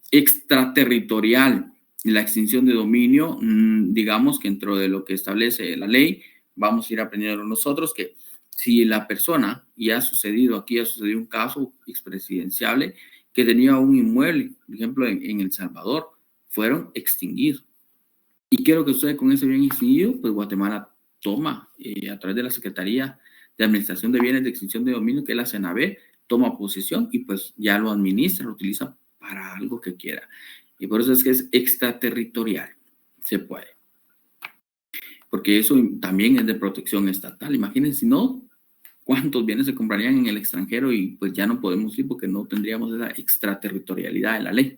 Extraterritorial. La extinción de dominio, digamos que dentro de lo que establece la ley, vamos a ir aprendiendo nosotros que si la persona, y ha sucedido un caso expresidenciable, que tenía un inmueble, por ejemplo, en El Salvador, fueron extinguidos. ¿Y qué es lo que sucede con ese bien extinguido? Pues Guatemala toma, a través de la Secretaría de Administración de Bienes de Extinción de Dominio, que es la CENAVE, toma posesión y pues ya lo administra, lo utiliza para algo que quiera. Y por eso es que es extraterritorial. Se puede. Porque eso también es de protección estatal. Imagínense, si no, ¿cuántos bienes se comprarían en el extranjero? Y pues ya no podemos ir porque no tendríamos esa extraterritorialidad de la ley.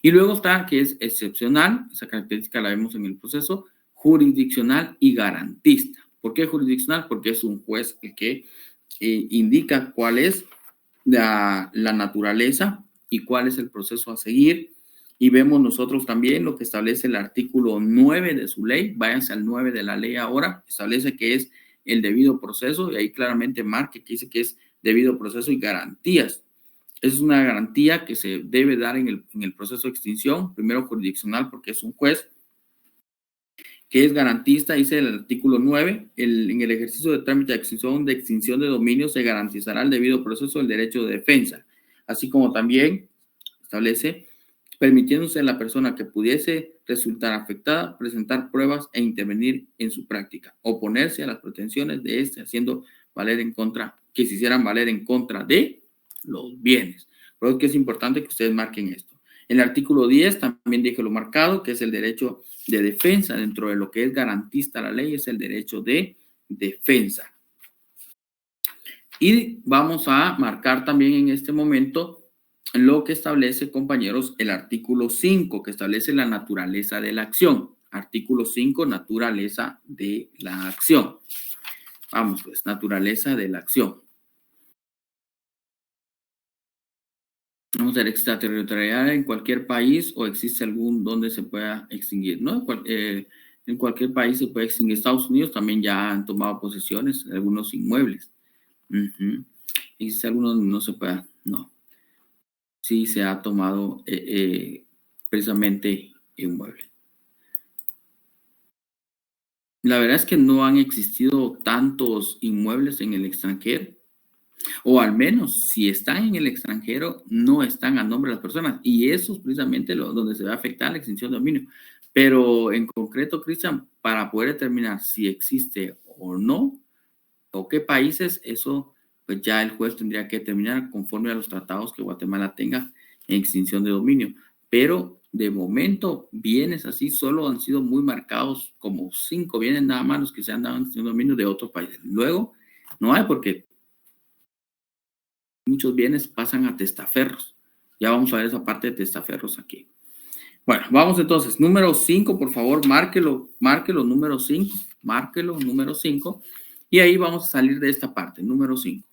Y luego está que es excepcional, esa característica la vemos en el proceso, jurisdiccional y garantista. ¿Por qué jurisdiccional? Porque es un juez el que indica cuál es la naturaleza y cuál es el proceso a seguir. Y vemos nosotros también lo que establece el artículo 9 de su ley. Váyanse al 9 de la ley ahora. Establece que es el debido proceso y ahí claramente marca que dice que es debido proceso y garantías. Es una garantía que se debe dar en el proceso de extinción, primero jurisdiccional porque es un juez que es garantista, dice el artículo 9, en el ejercicio de trámite de extinción de dominio se garantizará el debido proceso del derecho de defensa, así como también establece permitiéndose a la persona que pudiese resultar afectada presentar pruebas e intervenir en su práctica, oponerse a las pretensiones de este, haciendo valer en contra, que se hicieran valer en contra de los bienes. Por eso que es importante que ustedes marquen esto. En el artículo 10 también dije lo marcado, que es el derecho de defensa. Dentro de lo que es garantista la ley, es el derecho de defensa. Y vamos a marcar también en este momento lo que establece, compañeros, el artículo 5, que establece la naturaleza de la acción. Artículo 5, naturaleza de la acción. Vamos, pues, naturaleza de la acción. Vamos a ver, extraterritorial en cualquier país o existe algún donde se pueda extinguir, ¿no? En cualquier país se puede extinguir. Estados Unidos también ya han tomado posesiones de algunos inmuebles. ¿Existe alguno donde no se pueda? No. Sí se ha tomado precisamente inmueble. La verdad es que no han existido tantos inmuebles en el extranjero, o al menos si están en el extranjero, no están a nombre de las personas. Y eso es precisamente donde se va a afectar la extinción de dominio. Pero en concreto, Cristian, para poder determinar si existe o no, o qué países, eso pues ya el juez tendría que determinar conforme a los tratados que Guatemala tenga en extinción de dominio. Pero de momento, bienes así solo han sido muy marcados, como 5 bienes nada más los que se han dado en extinción de dominio de otros países. Luego, no hay porque muchos bienes pasan a testaferros. Ya vamos a ver esa parte de testaferros aquí. Bueno, vamos entonces. Número 5, por favor, márquelo, número 5, márquelo, número 5. Y ahí vamos a salir de esta parte, número 5.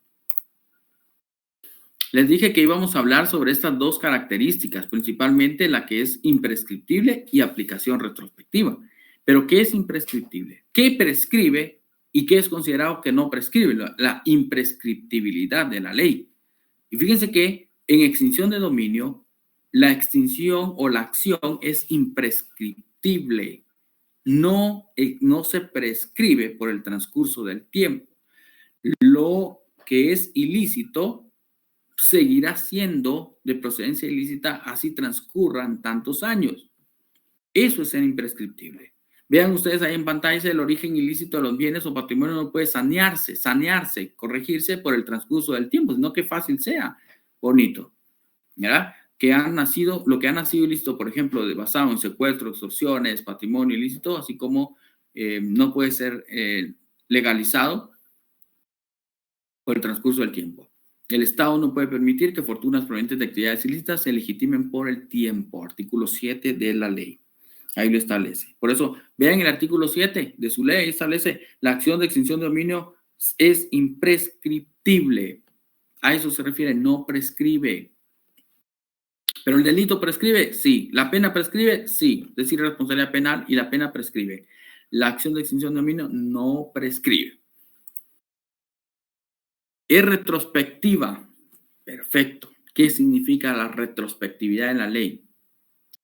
Les dije que íbamos a hablar sobre estas dos características, principalmente la que es imprescriptible y aplicación retrospectiva. Pero, ¿qué es imprescriptible? ¿Qué prescribe y qué es considerado que no prescribe? La imprescriptibilidad de la ley. Y fíjense que en extinción de dominio, la extinción o la acción es imprescriptible. No se prescribe por el transcurso del tiempo. Lo que es ilícito seguirá siendo de procedencia ilícita así transcurran tantos años. Eso es ser imprescriptible. Vean ustedes ahí en pantalla el origen ilícito de los bienes o patrimonio no puede sanearse, corregirse por el transcurso del tiempo, sino que fácil sea, bonito, ¿verdad? Lo que ha nacido ilícito, por ejemplo, basado en secuestro, extorsiones, patrimonio ilícito, así como no puede ser legalizado por el transcurso del tiempo. El Estado no puede permitir que fortunas provenientes de actividades ilícitas se legitimen por el tiempo. Artículo 7 de la ley. Ahí lo establece. Por eso, vean el artículo 7 de su ley, establece la acción de extinción de dominio es imprescriptible. A eso se refiere, no prescribe. ¿Pero el delito prescribe? Sí. ¿La pena prescribe? Sí. Es decir, responsabilidad penal y la pena prescribe. La acción de extinción de dominio no prescribe. Es retrospectiva. Perfecto. ¿Qué significa la retrospectividad en la ley?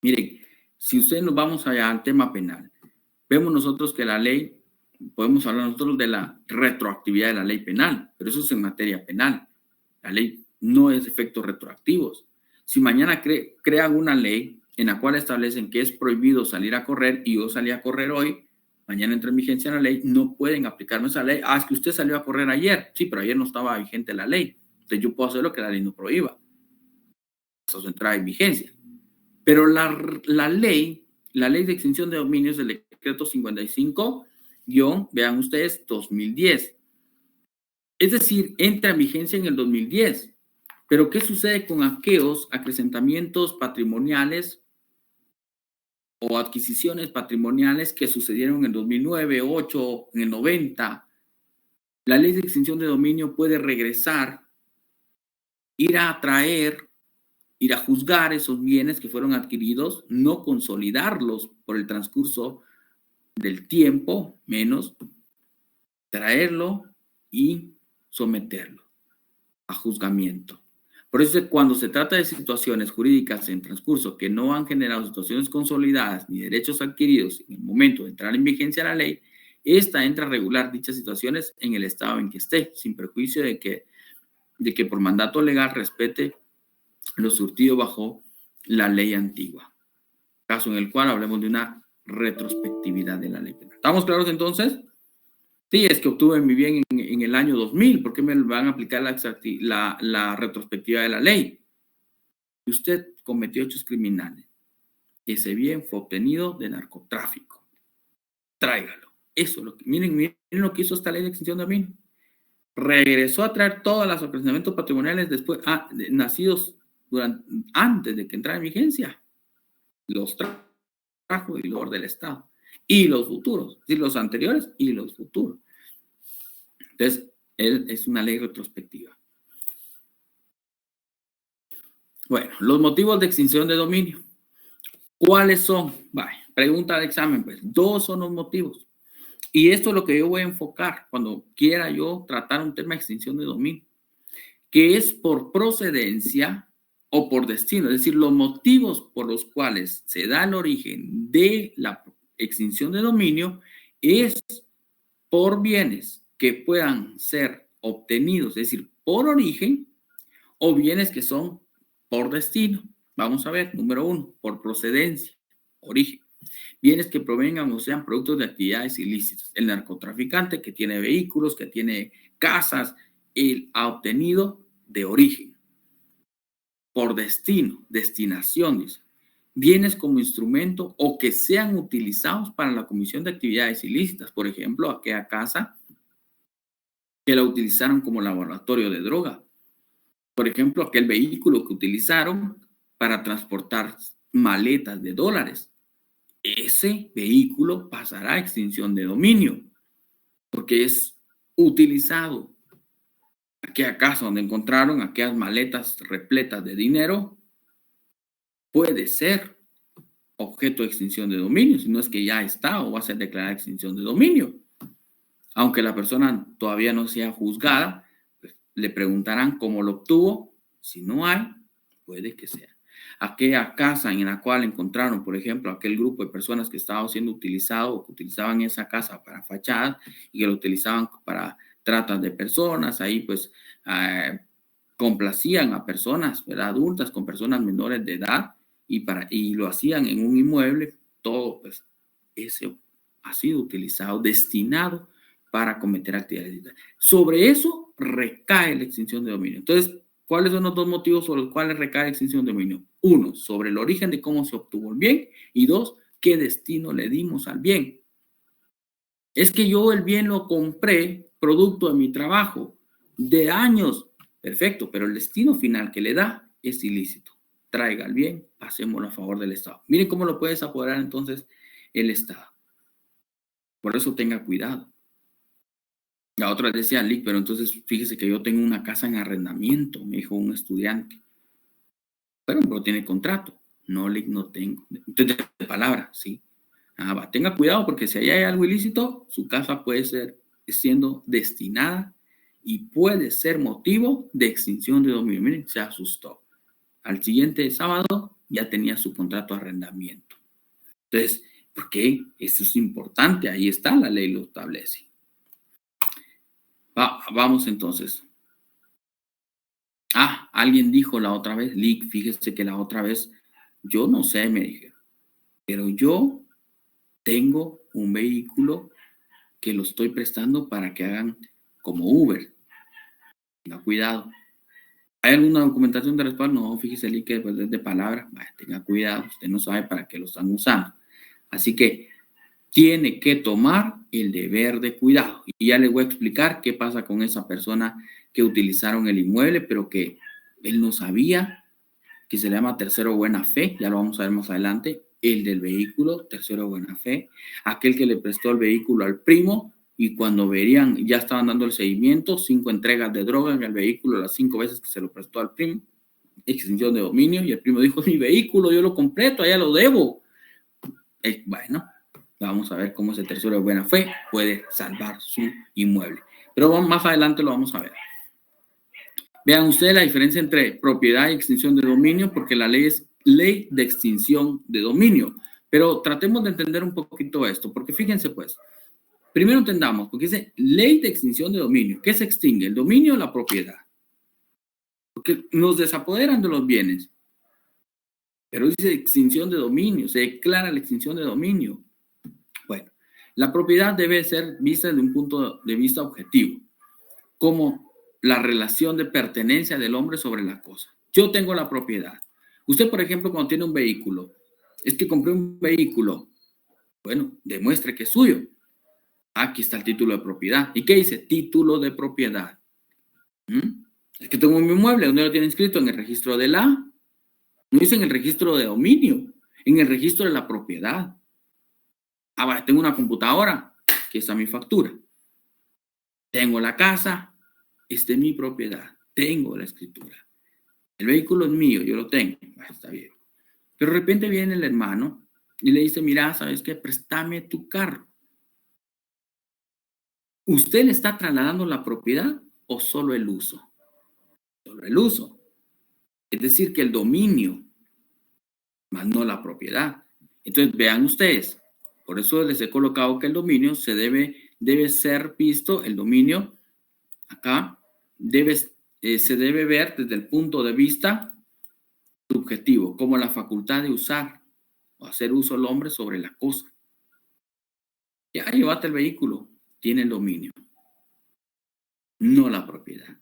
Miren, si ustedes nos vamos allá al tema penal, vemos nosotros que la ley, podemos hablar nosotros de la retroactividad de la ley penal, pero eso es en materia penal. La ley no es de efectos retroactivos. Si mañana crean una ley en la cual establecen que es prohibido salir a correr y yo salí a correr hoy, mañana entra en vigencia la ley, no pueden aplicarme esa ley. Ah, es que usted salió a correr ayer. Sí, pero ayer no estaba vigente la ley. Entonces yo puedo hacer lo que la ley no prohíba. Eso entra en vigencia. Pero la ley de extinción de dominios del decreto 55, vean ustedes, 2010. Es decir, entra en vigencia en el 2010. Pero ¿qué sucede con aquellos acrecentamientos patrimoniales o adquisiciones patrimoniales que sucedieron en el 2009, 8, en el 90? La ley de extinción de dominio puede regresar, ir a juzgar esos bienes que fueron adquiridos, no consolidarlos por el transcurso del tiempo, menos traerlo y someterlo a juzgamiento. Por eso, cuando se trata de situaciones jurídicas en transcurso que no han generado situaciones consolidadas ni derechos adquiridos en el momento de entrar en vigencia la ley, esta entra a regular dichas situaciones en el estado en que esté, sin perjuicio de que por mandato legal respete lo surtido bajo la ley antigua. Caso en el cual hablemos de una retrospectividad de la ley penal. ¿Estamos claros entonces? Sí, es que obtuve mi bien en el año 2000. ¿Por qué me van a aplicar la retrospectiva de la ley? Usted cometió hechos criminales. Ese bien fue obtenido de narcotráfico. Tráigalo. Eso es lo que, miren lo que hizo esta ley de extinción de dominio. Regresó a traer todos los acrecentamientos patrimoniales nacidos antes de que entrara en vigencia. Los trajo y los del Estado. Y los futuros, es decir, los anteriores y los futuros. Entonces, es una ley retrospectiva. Bueno, los motivos de extinción de dominio. ¿Cuáles son? Vale, pregunta de examen, pues. 2 son los motivos. Y esto es lo que yo voy a enfocar cuando quiera yo tratar un tema de extinción de dominio, que es por procedencia o por destino. Es decir, los motivos por los cuales se da el origen de la extinción de dominio es por bienes que puedan ser obtenidos, es decir, por origen, o bienes que son por destino. Vamos a ver, número 1, por procedencia, origen. Bienes que provengan o sean productos de actividades ilícitas. El narcotraficante que tiene vehículos, que tiene casas, él ha obtenido de origen. Por destino, destinación, dice. Bienes como instrumento o que sean utilizados para la comisión de actividades ilícitas. Por ejemplo, aquella casa que la utilizaron como laboratorio de droga. Por ejemplo, aquel vehículo que utilizaron para transportar maletas de dólares. Ese vehículo pasará a extinción de dominio porque es utilizado. Aquella casa donde encontraron aquellas maletas repletas de dinero puede ser objeto de extinción de dominio, si no es que ya está o va a ser declarada extinción de dominio. Aunque la persona todavía no sea juzgada, pues, le preguntarán cómo lo obtuvo. Si no hay, puede que sea. Aquella casa en la cual encontraron, por ejemplo, aquel grupo de personas que estaba siendo utilizado o que utilizaban esa casa para fachadas y que lo utilizaban para tratas de personas, ahí pues complacían a personas, ¿verdad? Adultas con personas menores de edad y lo hacían en un inmueble, todo pues ese ha sido utilizado, destinado para cometer actividades. Sobre eso recae la extinción de dominio. Entonces, ¿cuáles son los dos motivos sobre los cuales recae la extinción de dominio? 1, sobre el origen de cómo se obtuvo el bien, y 2, qué destino le dimos al bien. Es que yo el bien lo compré producto de mi trabajo, de años. Perfecto, pero el destino final que le da es ilícito. Traiga el bien, pasémoslo a favor del Estado. Miren cómo lo puedes apoderar entonces el Estado. Por eso tenga cuidado. La otra decía, Lick, pero entonces fíjese que yo tengo una casa en arrendamiento, me dijo un estudiante. Pero tiene contrato. No, Lick, no tengo. Entonces, de palabra, sí. Tenga cuidado porque si hay algo ilícito, su casa puede ser siendo destinada y puede ser motivo de extinción de dominio. Miren, se asustó. Al siguiente sábado ya tenía su contrato de arrendamiento. Entonces, ¿por qué? Eso es importante. Ahí está, la ley lo establece. Vamos entonces. Alguien dijo la otra vez, Lick, fíjese que la otra vez, yo no sé, me dije, pero yo tengo un vehículo que lo estoy prestando para que hagan como Uber. Tenga cuidado. ¿Hay alguna documentación de respaldo? No, fíjese, Lick, que pues, es de palabra. Tenga cuidado, usted no sabe para qué lo están usando. Así que tiene que tomar el deber de cuidado. Y ya les voy a explicar qué pasa con esa persona que utilizaron el inmueble, pero que él no sabía, que se le llama tercero buena fe, ya lo vamos a ver más adelante, el del vehículo, tercero buena fe, aquel que le prestó el vehículo al primo y cuando verían, ya estaban dando el seguimiento, 5 entregas de droga en el vehículo, las 5 veces que se lo prestó al primo, extinción de dominio, y el primo dijo, mi vehículo yo lo completo, allá lo debo. Bueno, vamos a ver cómo ese tercero de buena fe puede salvar su inmueble. Pero más adelante lo vamos a ver. Vean ustedes la diferencia entre propiedad y extinción de dominio, porque la ley es ley de extinción de dominio. Pero tratemos de entender un poquito esto, porque fíjense pues, primero entendamos, porque dice ley de extinción de dominio. ¿Qué se extingue? ¿El dominio o la propiedad? Porque nos desapoderan de los bienes. Pero dice extinción de dominio, se declara la extinción de dominio. Bueno, la propiedad debe ser vista desde un punto de vista objetivo, como la relación de pertenencia del hombre sobre la cosa. Yo tengo la propiedad. Usted, por ejemplo, cuando tiene un vehículo, es que compré un vehículo, bueno, demuestre que es suyo. Aquí está el título de propiedad. ¿Y qué dice? Título de propiedad. Es que tengo mi inmueble, ¿dónde lo tiene inscrito? En el registro de no dice en el registro de dominio, en el registro de la propiedad. Vale, tengo una computadora, aquí está mi factura. Tengo la casa, esta es mi propiedad, tengo la escritura. El vehículo es mío, yo lo tengo, está bien. Pero de repente viene el hermano y le dice, mira, ¿sabes qué? Préstame tu carro. ¿Usted le está trasladando la propiedad o solo el uso? Solo el uso. Es decir, que el dominio, más no la propiedad. Entonces, vean ustedes, Por eso les he colocado que el dominio debe ser visto, el dominio acá se debe ver desde el punto de vista subjetivo, como la facultad de usar o hacer uso del hombre sobre la cosa. Ya llevaste el vehículo, tiene el dominio, no la propiedad.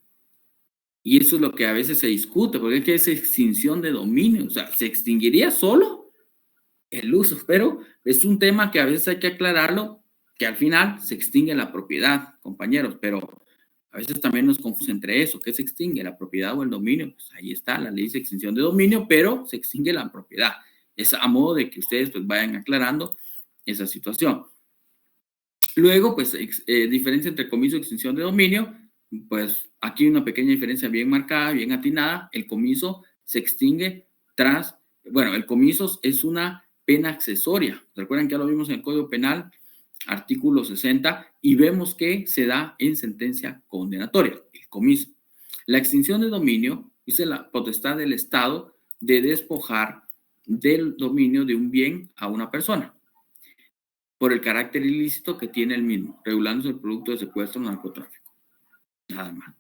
Y eso es lo que a veces se discute, porque es que es extinción de dominio, o sea, se extinguiría solo el uso, pero es un tema que a veces hay que aclararlo, que al final se extingue la propiedad, compañeros, pero a veces también nos confunde entre eso, ¿qué se extingue? ¿La propiedad o el dominio? Pues ahí está, la ley dice extinción de dominio, pero se extingue la propiedad. Es a modo de que ustedes pues vayan aclarando esa situación. Luego, pues, diferencia entre comiso y extinción de dominio, pues aquí una pequeña diferencia bien marcada, bien atinada. El comiso se extingue el comiso es una pena accesoria. Recuerden que ya lo vimos en el Código Penal, artículo 60, y vemos que se da en sentencia condenatoria, el comiso. La extinción de dominio es la potestad del Estado de despojar del dominio de un bien a una persona por el carácter ilícito que tiene el mismo, regulándose el producto de secuestro o narcotráfico. Nada más.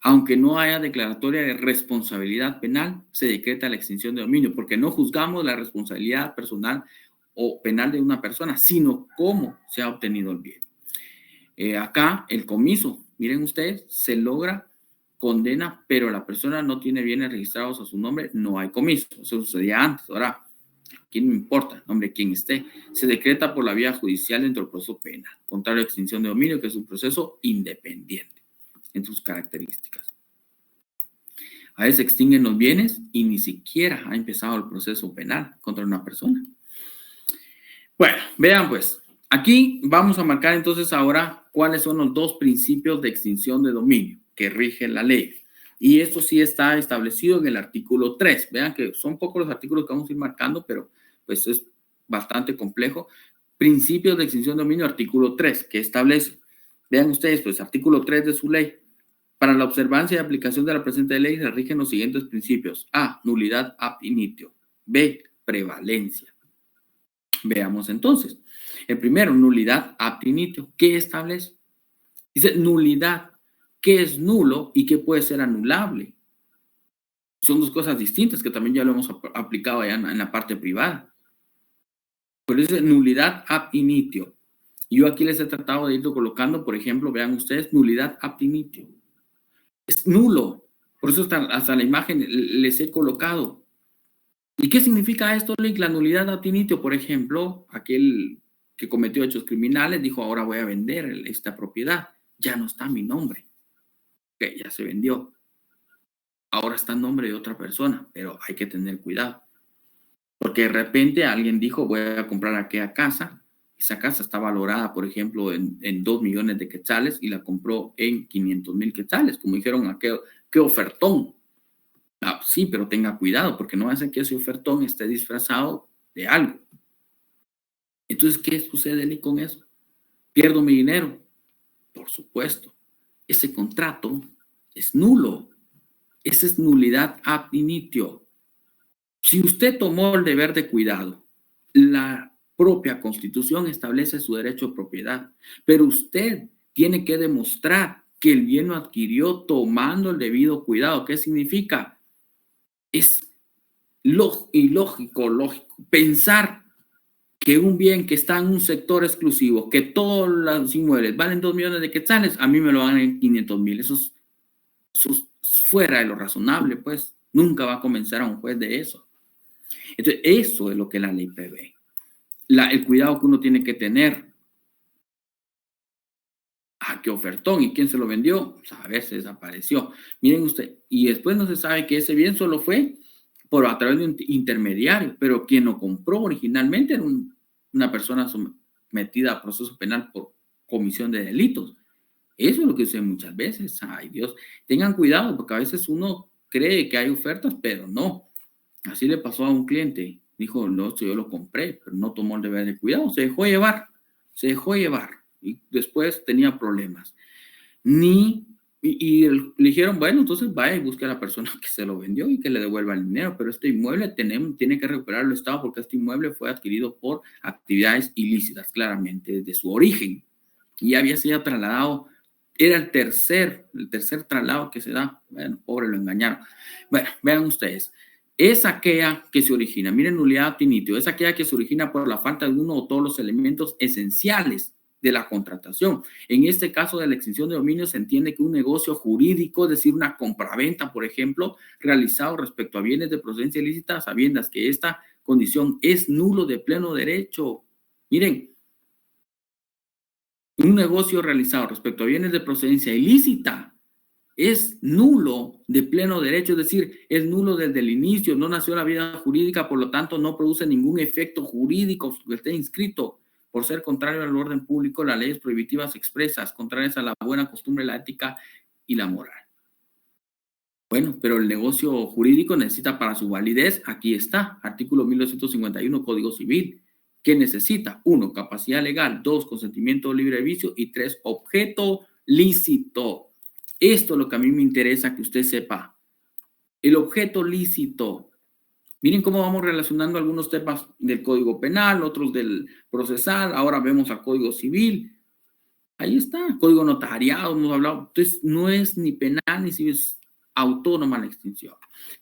Aunque no haya declaratoria de responsabilidad penal, se decreta la extinción de dominio, porque no juzgamos la responsabilidad personal o penal de una persona, sino cómo se ha obtenido el bien. Acá el comiso, miren ustedes, se logra condena, pero la persona no tiene bienes registrados a su nombre, no hay comiso. Eso sucedía antes. Ahora, aquí no importa el nombre de quien esté, se decreta por la vía judicial dentro del proceso penal, contrario a extinción de dominio, que es un proceso independiente en sus características. A veces se extinguen los bienes y ni siquiera ha empezado el proceso penal contra una persona. Bueno, vean pues, aquí vamos a marcar entonces ahora cuáles son los dos principios de extinción de dominio que rigen la ley. Y esto sí está establecido en el artículo 3. Vean que son pocos los artículos que vamos a ir marcando, pero pues es bastante complejo. Principios de extinción de dominio, artículo 3, que establece. Vean ustedes, pues, artículo 3 de su ley. Para la observancia y aplicación de la presente ley se rigen los siguientes principios. A, nulidad ab initio. B, prevalencia. Veamos entonces. El primero, nulidad ab initio. ¿Qué establece? Dice nulidad. ¿Qué es nulo y qué puede ser anulable? Son dos cosas distintas que también ya lo hemos aplicado allá en la parte privada. Pero dice nulidad ab initio. Yo aquí les he tratado de irlo colocando, por ejemplo, vean ustedes, nulidad ab initio. Es nulo. Por eso hasta la imagen les he colocado. ¿Y qué significa esto, Link? La nulidad ab initio, por ejemplo, aquel que cometió hechos criminales dijo, ahora voy a vender esta propiedad. Ya no está mi nombre. Okay, ya se vendió. Ahora está en nombre de otra persona, pero hay que tener cuidado. Porque de repente alguien dijo, voy a comprar aquella casa. Esa casa está valorada, por ejemplo, en 2 millones de quetzales y la compró en 500,000 quetzales. Como dijeron, qué ofertón. Ah, sí, pero tenga cuidado, porque no va a ser que ese ofertón esté disfrazado de algo. Entonces, ¿qué sucede con eso? ¿Pierdo mi dinero? Por supuesto. Ese contrato es nulo. Esa es nulidad ab initio. Si usted tomó el deber de cuidado, la propia Constitución establece su derecho a propiedad, pero usted tiene que demostrar que el bien lo adquirió tomando el debido cuidado. ¿Qué significa? Es ilógico, lógico, pensar que un bien que está en un sector exclusivo, que todos los inmuebles valen 2 millones de quetzales, a mí me lo van en 500,000. Eso es fuera de lo razonable, pues. Nunca va a convencer a un juez de eso. Entonces, eso es lo que la ley prevé. El cuidado que uno tiene que tener. ¿Qué ofertón? ¿Y quién se lo vendió? Pues a ver, se desapareció. Miren usted, y después no se sabe que ese bien solo fue a través de un intermediario, pero quien lo compró originalmente era una persona sometida a proceso penal por comisión de delitos. Eso es lo que sucede muchas veces. Ay, Dios, tengan cuidado, porque a veces uno cree que hay ofertas, pero no. Así le pasó a un cliente. Dijo, no, yo lo compré, pero no tomó el deber de cuidado. Se dejó llevar. Y después tenía problemas. Ni le dijeron, bueno, entonces vaya y busque a la persona que se lo vendió y que le devuelva el dinero, pero este inmueble tiene que recuperarlo el Estado porque este inmueble fue adquirido por actividades ilícitas, claramente, desde su origen. Y había sido trasladado, era el tercer traslado que se da. Bueno, pobre, lo engañaron. Bueno, vean ustedes, es aquella que se origina, miren, nulidad obtinitio, es aquella que se origina por la falta de uno o todos los elementos esenciales de la contratación. En este caso de la extinción de dominio se entiende que un negocio jurídico, es decir, una compraventa, por ejemplo, realizado respecto a bienes de procedencia ilícita, sabiendas que esta condición es nulo de pleno derecho. Miren, un negocio realizado respecto a bienes de procedencia ilícita es nulo de pleno derecho, es decir, es nulo desde el inicio, no nació la vida jurídica, por lo tanto no produce ningún efecto jurídico que esté inscrito por ser contrario al orden público, las leyes prohibitivas expresas, contrarias a la buena costumbre, la ética y la moral. Bueno, pero el negocio jurídico necesita para su validez, aquí está, artículo 1251 Código Civil, que necesita, 1, capacidad legal, 2, consentimiento libre de vicio y 3, objeto lícito. Esto es lo que a mí me interesa que usted sepa. El objeto lícito. Miren cómo vamos relacionando algunos temas del Código Penal, otros del procesal, ahora vemos al Código Civil. Ahí está, Código Notariado, hemos hablado. Entonces, no es ni penal ni civil, es autónoma la extinción.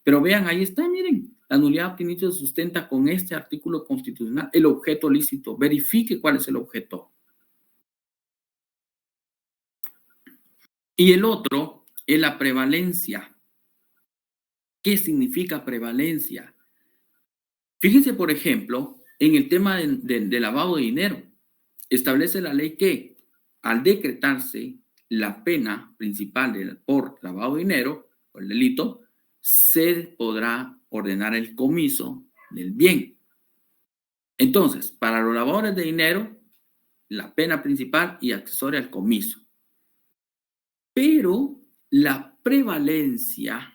Pero vean, ahí está, miren, la nulidad obtinitio se sustenta con este artículo constitucional, el objeto lícito. Verifique cuál es el objeto. Y el otro es la prevalencia. ¿Qué significa prevalencia? Fíjense, por ejemplo, en el tema de lavado de dinero. Establece la ley que al decretarse la pena principal por lavado de dinero, por el delito, se podrá ordenar el comiso del bien. Entonces, para los lavadores de dinero, la pena principal y accesoria al comiso. Pero la prevalencia,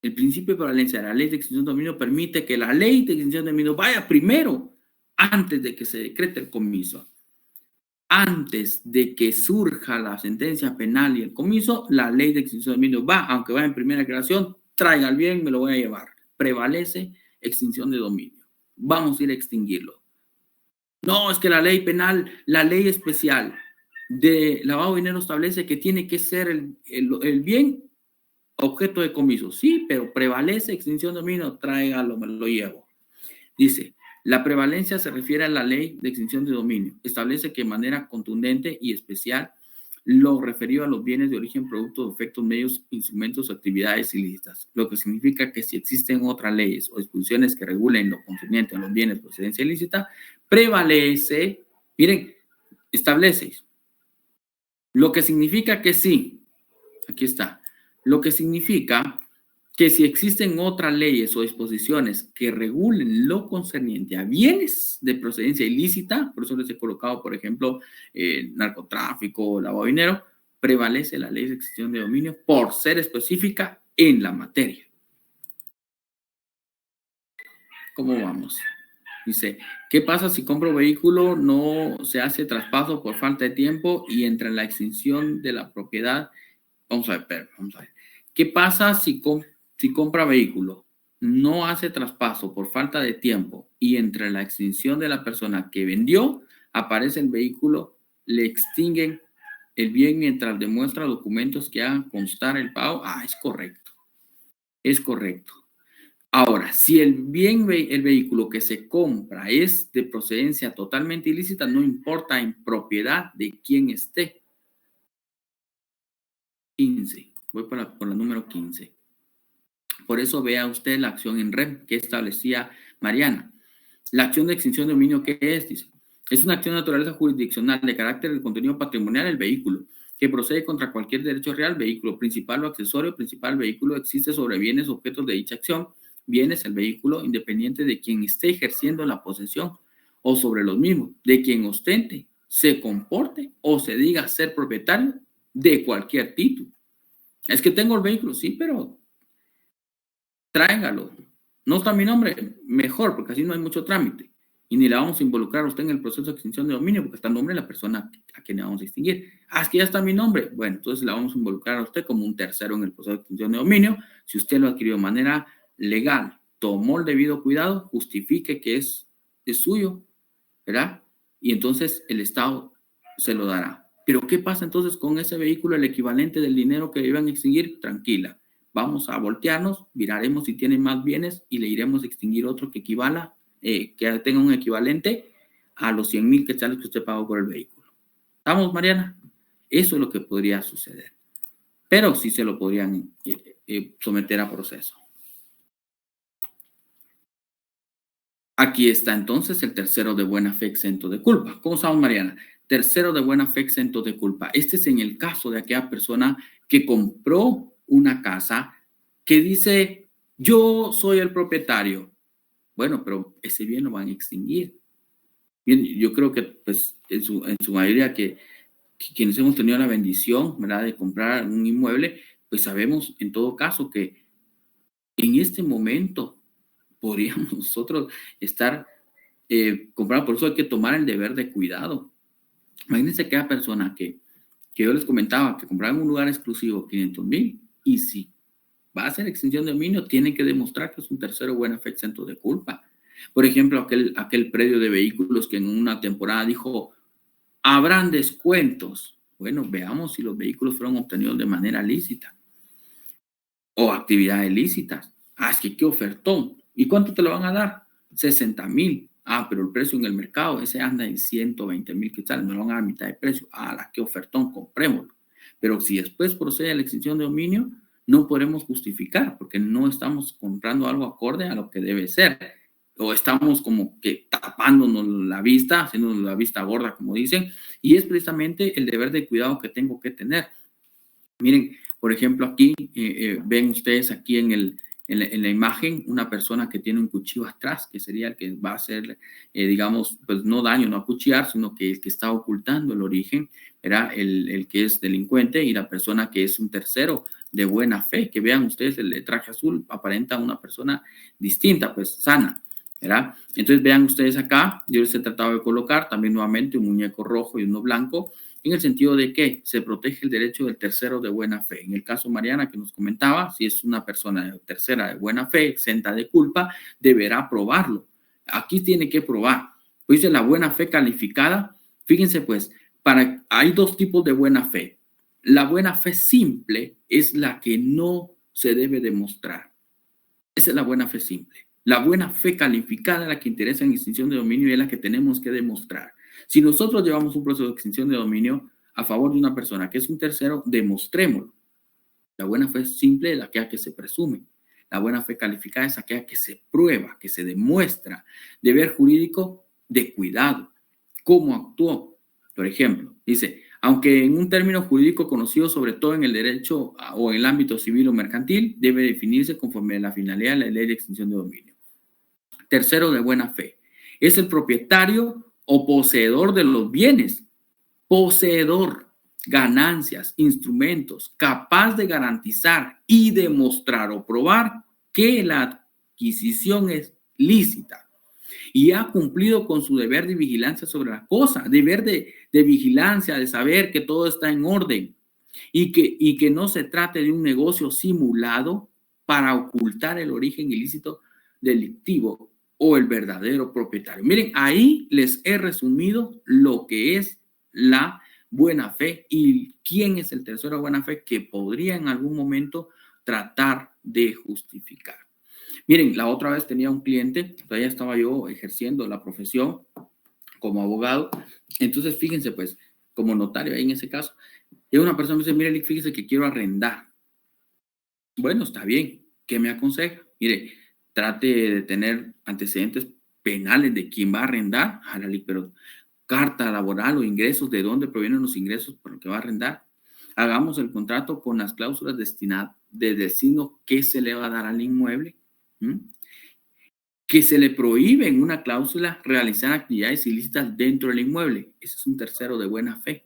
el principio de prevalencia de la ley de extinción de dominio permite que la ley de extinción de dominio vaya primero antes de que se decrete el comiso. Antes de que surja la sentencia penal y el comiso, la ley de extinción de dominio va, aunque vaya en primera declaración, traiga el bien, me lo voy a llevar. Prevalece extinción de dominio. Vamos a ir a extinguirlo. No, es que la ley penal, la ley especial de lavado de dinero establece que tiene que ser el bien objeto de comiso. Sí, pero prevalece extinción de dominio, tráigalo, me lo llevo. Dice, la prevalencia se refiere a la ley de extinción de dominio. Establece que de manera contundente y especial lo referido a los bienes de origen, productos, efectos, medios, instrumentos o actividades ilícitas. Lo que significa que si existen otras leyes o disposiciones que regulen lo concerniente a los bienes de procedencia ilícita, prevalece, miren, establece. Lo que significa que sí, aquí está, lo que significa que si existen otras leyes o disposiciones que regulen lo concerniente a bienes de procedencia ilícita, por eso les he colocado, por ejemplo, narcotráfico, lavado de dinero, prevalece la ley de extinción de dominio por ser específica en la materia. ¿Cómo vamos? Dice, ¿qué pasa si compro vehículo, no se hace traspaso por falta de tiempo y entra en la extinción de la propiedad? Vamos a ver. ¿Qué pasa si compra vehículo, no hace traspaso por falta de tiempo y entre la extinción de la persona que vendió, aparece el vehículo, le extinguen el bien mientras demuestra documentos que hagan constar el pago? Es correcto. Es correcto. Ahora, si el vehículo que se compra es de procedencia totalmente ilícita, no importa en propiedad de quién esté. 15. Voy por la número 15. Por eso vea usted la acción en rem que establecía Mariana. La acción de extinción de dominio, ¿qué es? Dice, es una acción de naturaleza jurisdiccional de carácter de contenido patrimonial del vehículo, que procede contra cualquier derecho real, vehículo principal o accesorio. Principal vehículo existe sobre bienes objetos de dicha acción. Bienes el vehículo independiente de quien esté ejerciendo la posesión o sobre los mismos, de quien ostente, se comporte o se diga ser propietario de cualquier título. Es que tengo el vehículo, sí, pero tráigalo. No está mi nombre, mejor, porque así no hay mucho trámite. y ni la vamos a involucrar a usted en el proceso de extinción de dominio porque está el nombre de la persona a quien le vamos a extinguir. Ah, es que ya está mi nombre. Bueno, entonces la vamos a involucrar a usted como un tercero en el proceso de extinción de dominio. Si usted lo adquirió de manera legal, tomó el debido cuidado, justifique que es suyo, ¿verdad? Y entonces el Estado se lo dará. Pero ¿qué pasa entonces con ese vehículo, el equivalente del dinero que iban a extinguir? Tranquila, vamos a voltearnos, miraremos si tiene más bienes y le iremos a extinguir otro que equivala, que tenga un equivalente a los 100,000 quetzales que usted pagó por el vehículo. ¿Estamos, Mariana? Eso es lo que podría suceder. Pero sí se lo podrían someter a proceso. Aquí está entonces el tercero de buena fe exento de culpa. ¿Cómo estamos, Mariana? Tercero de buena fe exento de culpa. Este es en el caso de aquella persona que compró una casa que dice, yo soy el propietario. Bueno, pero ese bien lo van a extinguir. Bien, yo creo que pues en su mayoría que quienes hemos tenido la bendición, ¿verdad?, de comprar un inmueble, pues sabemos en todo caso que en este momento podríamos nosotros estar comprando. Por eso hay que tomar el deber de cuidado. Imagínense aquella persona que yo les comentaba que compraba en un lugar exclusivo 500,000 y si va a hacer extinción de dominio, tiene que demostrar que es un tercero buena fe exento de culpa. Por ejemplo, aquel predio de vehículos que en una temporada dijo, habrán descuentos. Bueno, veamos si los vehículos fueron obtenidos de manera lícita o actividades lícitas. Ah, es que qué ofertón. ¿Y cuánto te lo van a dar? 60,000. Ah, pero el precio en el mercado, ese anda en 120,000 quetzales. Me lo van a dar a mitad de precio. Ah, la qué ofertón, comprémoslo. Pero si después procede a la extinción de dominio, no podemos justificar porque no estamos comprando algo acorde a lo que debe ser. O estamos como que tapándonos la vista, haciéndonos la vista gorda, como dicen. Y es precisamente el deber de cuidado que tengo que tener. Miren, por ejemplo, aquí ven ustedes aquí en la imagen una persona que tiene un cuchillo atrás, que sería el que va a hacer, digamos, pues no daño, no acuchillar, sino que el que está ocultando el origen era el que es delincuente y la persona que es un tercero de buena fe. Que vean ustedes, el traje azul aparenta a una persona distinta, pues sana, ¿verdad? Entonces vean ustedes acá, yo les he tratado de colocar también nuevamente un muñeco rojo y uno blanco, en el sentido de que se protege el derecho del tercero de buena fe. En el caso Mariana que nos comentaba, si es una persona tercera de buena fe, exenta de culpa, deberá probarlo. Aquí tiene que probar. Pues dice la buena fe calificada. Fíjense pues, hay dos tipos de buena fe. La buena fe simple es la que no se debe demostrar. Esa es la buena fe simple. La buena fe calificada es la que interesa en extinción de dominio y es la que tenemos que demostrar. Si nosotros llevamos un proceso de extinción de dominio a favor de una persona que es un tercero, demostrémoslo. La buena fe simple es aquella que se presume. La buena fe calificada es aquella que se prueba, que se demuestra. Deber jurídico de cuidado. ¿Cómo actuó? Por ejemplo, dice, aunque en un término jurídico conocido sobre todo en el derecho o en el ámbito civil o mercantil, debe definirse conforme a la finalidad de la ley de extinción de dominio. Tercero de buena fe. Es el propietario o poseedor de los bienes. Poseedor, ganancias, instrumentos, capaz de garantizar y demostrar o probar que la adquisición es lícita y ha cumplido con su deber de vigilancia sobre la cosa, deber de vigilancia, de saber que todo está en orden y que no se trate de un negocio simulado para ocultar el origen ilícito delictivo o el verdadero propietario. Miren, ahí les he resumido lo que es la buena fe y quién es el tercero de buena fe que podría en algún momento tratar de justificar. Miren, la otra vez tenía un cliente, todavía estaba yo ejerciendo la profesión como abogado, entonces fíjense pues, como notario ahí en ese caso, y una persona me dice, mire, fíjese que quiero arrendar. Bueno, está bien, ¿qué me aconseja? Mire, trate de tener antecedentes penales de quién va a arrendar, pero carta laboral o ingresos, de dónde provienen los ingresos por lo que va a arrendar. Hagamos el contrato con las cláusulas de destino que se le va a dar al inmueble. Que se le prohíbe en una cláusula realizar actividades ilícitas dentro del inmueble. Ese es un tercero de buena fe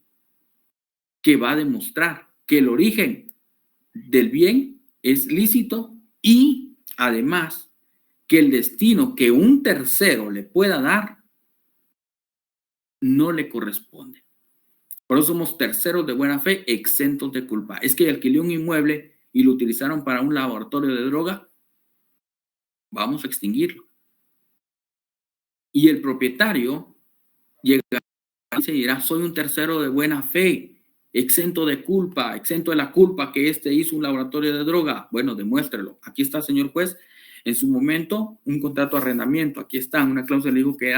que va a demostrar que el origen del bien es lícito y además que el destino que un tercero le pueda dar no le corresponde. Por eso somos terceros de buena fe, exentos de culpa. Es que alquilé un inmueble y lo utilizaron para un laboratorio de droga, vamos a extinguirlo. Y el propietario llega y se dirá, soy un tercero de buena fe, exento de culpa, exento de la culpa que hizo un laboratorio de droga. Bueno, demuéstrelo. Aquí está, señor juez, en su momento, un contrato de arrendamiento. Aquí está, una cláusula dijo que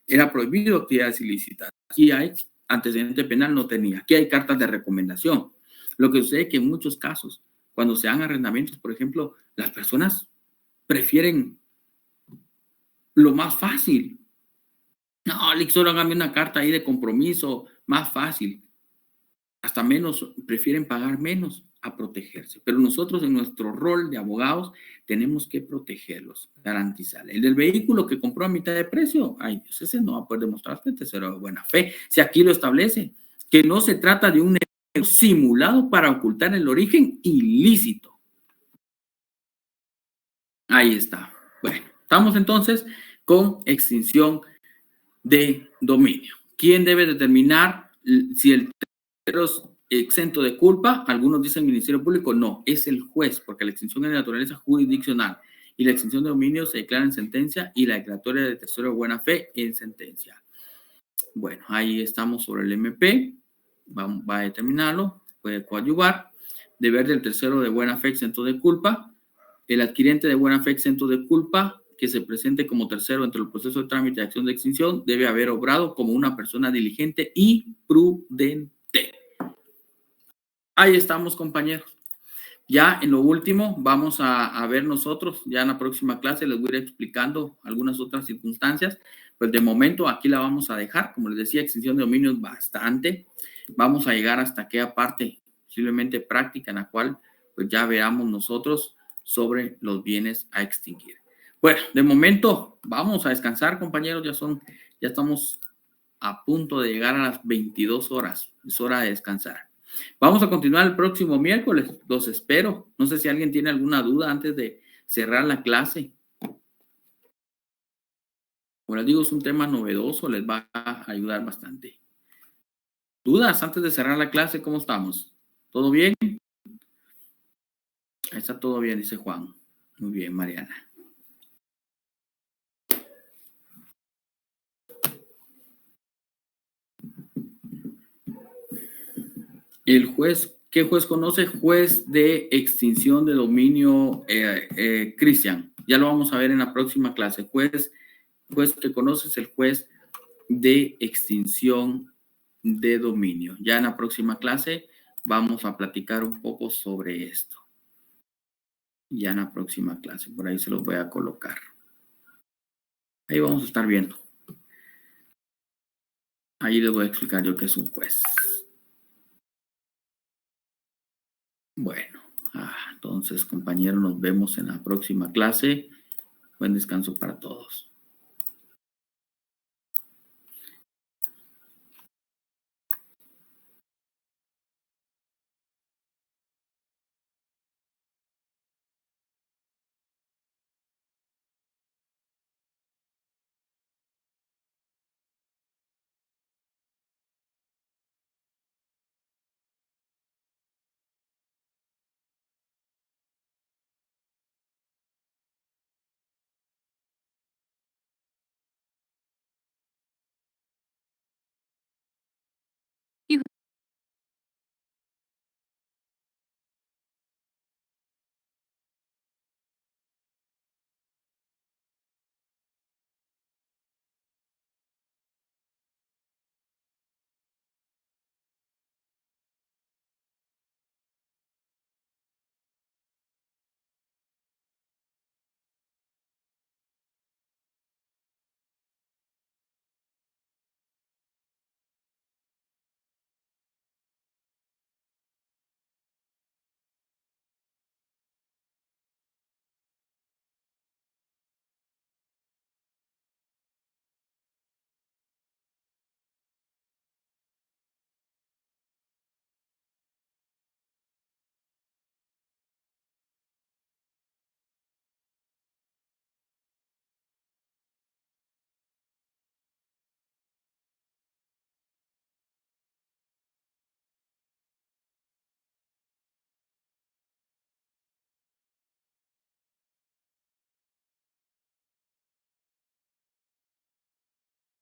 era prohibido actividades ilícitas. Aquí hay antecedente penal, no tenía. Aquí hay cartas de recomendación. Lo que sucede es que en muchos casos, cuando se dan arrendamientos, por ejemplo, las personas prefieren lo más fácil. No, solo hágame una carta ahí de compromiso, más fácil. Hasta menos, prefieren pagar menos a protegerse. Pero nosotros en nuestro rol de abogados tenemos que protegerlos, garantizarles. El del vehículo que compró a mitad de precio, ay Dios, ese no va a poder demostrar que es tercero de buena fe. Si aquí lo establece, que no se trata de un negocio simulado para ocultar el origen ilícito. Ahí está. Bueno, estamos entonces con extinción de dominio. ¿Quién debe determinar si el tercero es exento de culpa? Algunos dicen Ministerio Público, no, es el juez, porque la extinción es de naturaleza jurisdiccional y la extinción de dominio se declara en sentencia y la declaratoria de tercero de buena fe en sentencia. Bueno, ahí estamos sobre el MP, va a determinarlo, puede coadyuvar, deber del tercero de buena fe exento de culpa, el adquirente de buena fe exento de culpa que se presente como tercero entre el proceso de trámite de acción de extinción debe haber obrado como una persona diligente y prudente. Ahí estamos, compañeros. Ya en lo último vamos a ver nosotros, ya en la próxima clase les voy a ir explicando algunas otras circunstancias, pues de momento aquí la vamos a dejar, como les decía, extinción de dominios bastante, vamos a llegar hasta aquella parte posiblemente práctica en la cual pues ya veamos nosotros sobre los bienes a extinguir. Bueno, de momento vamos a descansar, compañeros, ya estamos a punto de llegar a las 22 horas, es hora de descansar. Vamos a continuar el próximo miércoles, los espero. No sé si alguien tiene alguna duda antes de cerrar la clase. Como les digo, es un tema novedoso, les va a ayudar bastante. ¿Dudas antes de cerrar la clase? ¿Cómo estamos? ¿Todo bien? Ahí está todo bien, dice Juan. Muy bien, Mariana. El juez, ¿qué juez conoce? Juez de extinción de dominio, Cristian. Ya lo vamos a ver en la próxima clase. Juez que conoces, el juez de extinción de dominio. Ya en la próxima clase vamos a platicar un poco sobre esto. Ya en la próxima clase, por ahí se los voy a colocar. Ahí vamos a estar viendo. Ahí les voy a explicar yo qué es un juez. Bueno, entonces compañeros, nos vemos en la próxima clase. Buen descanso para todos.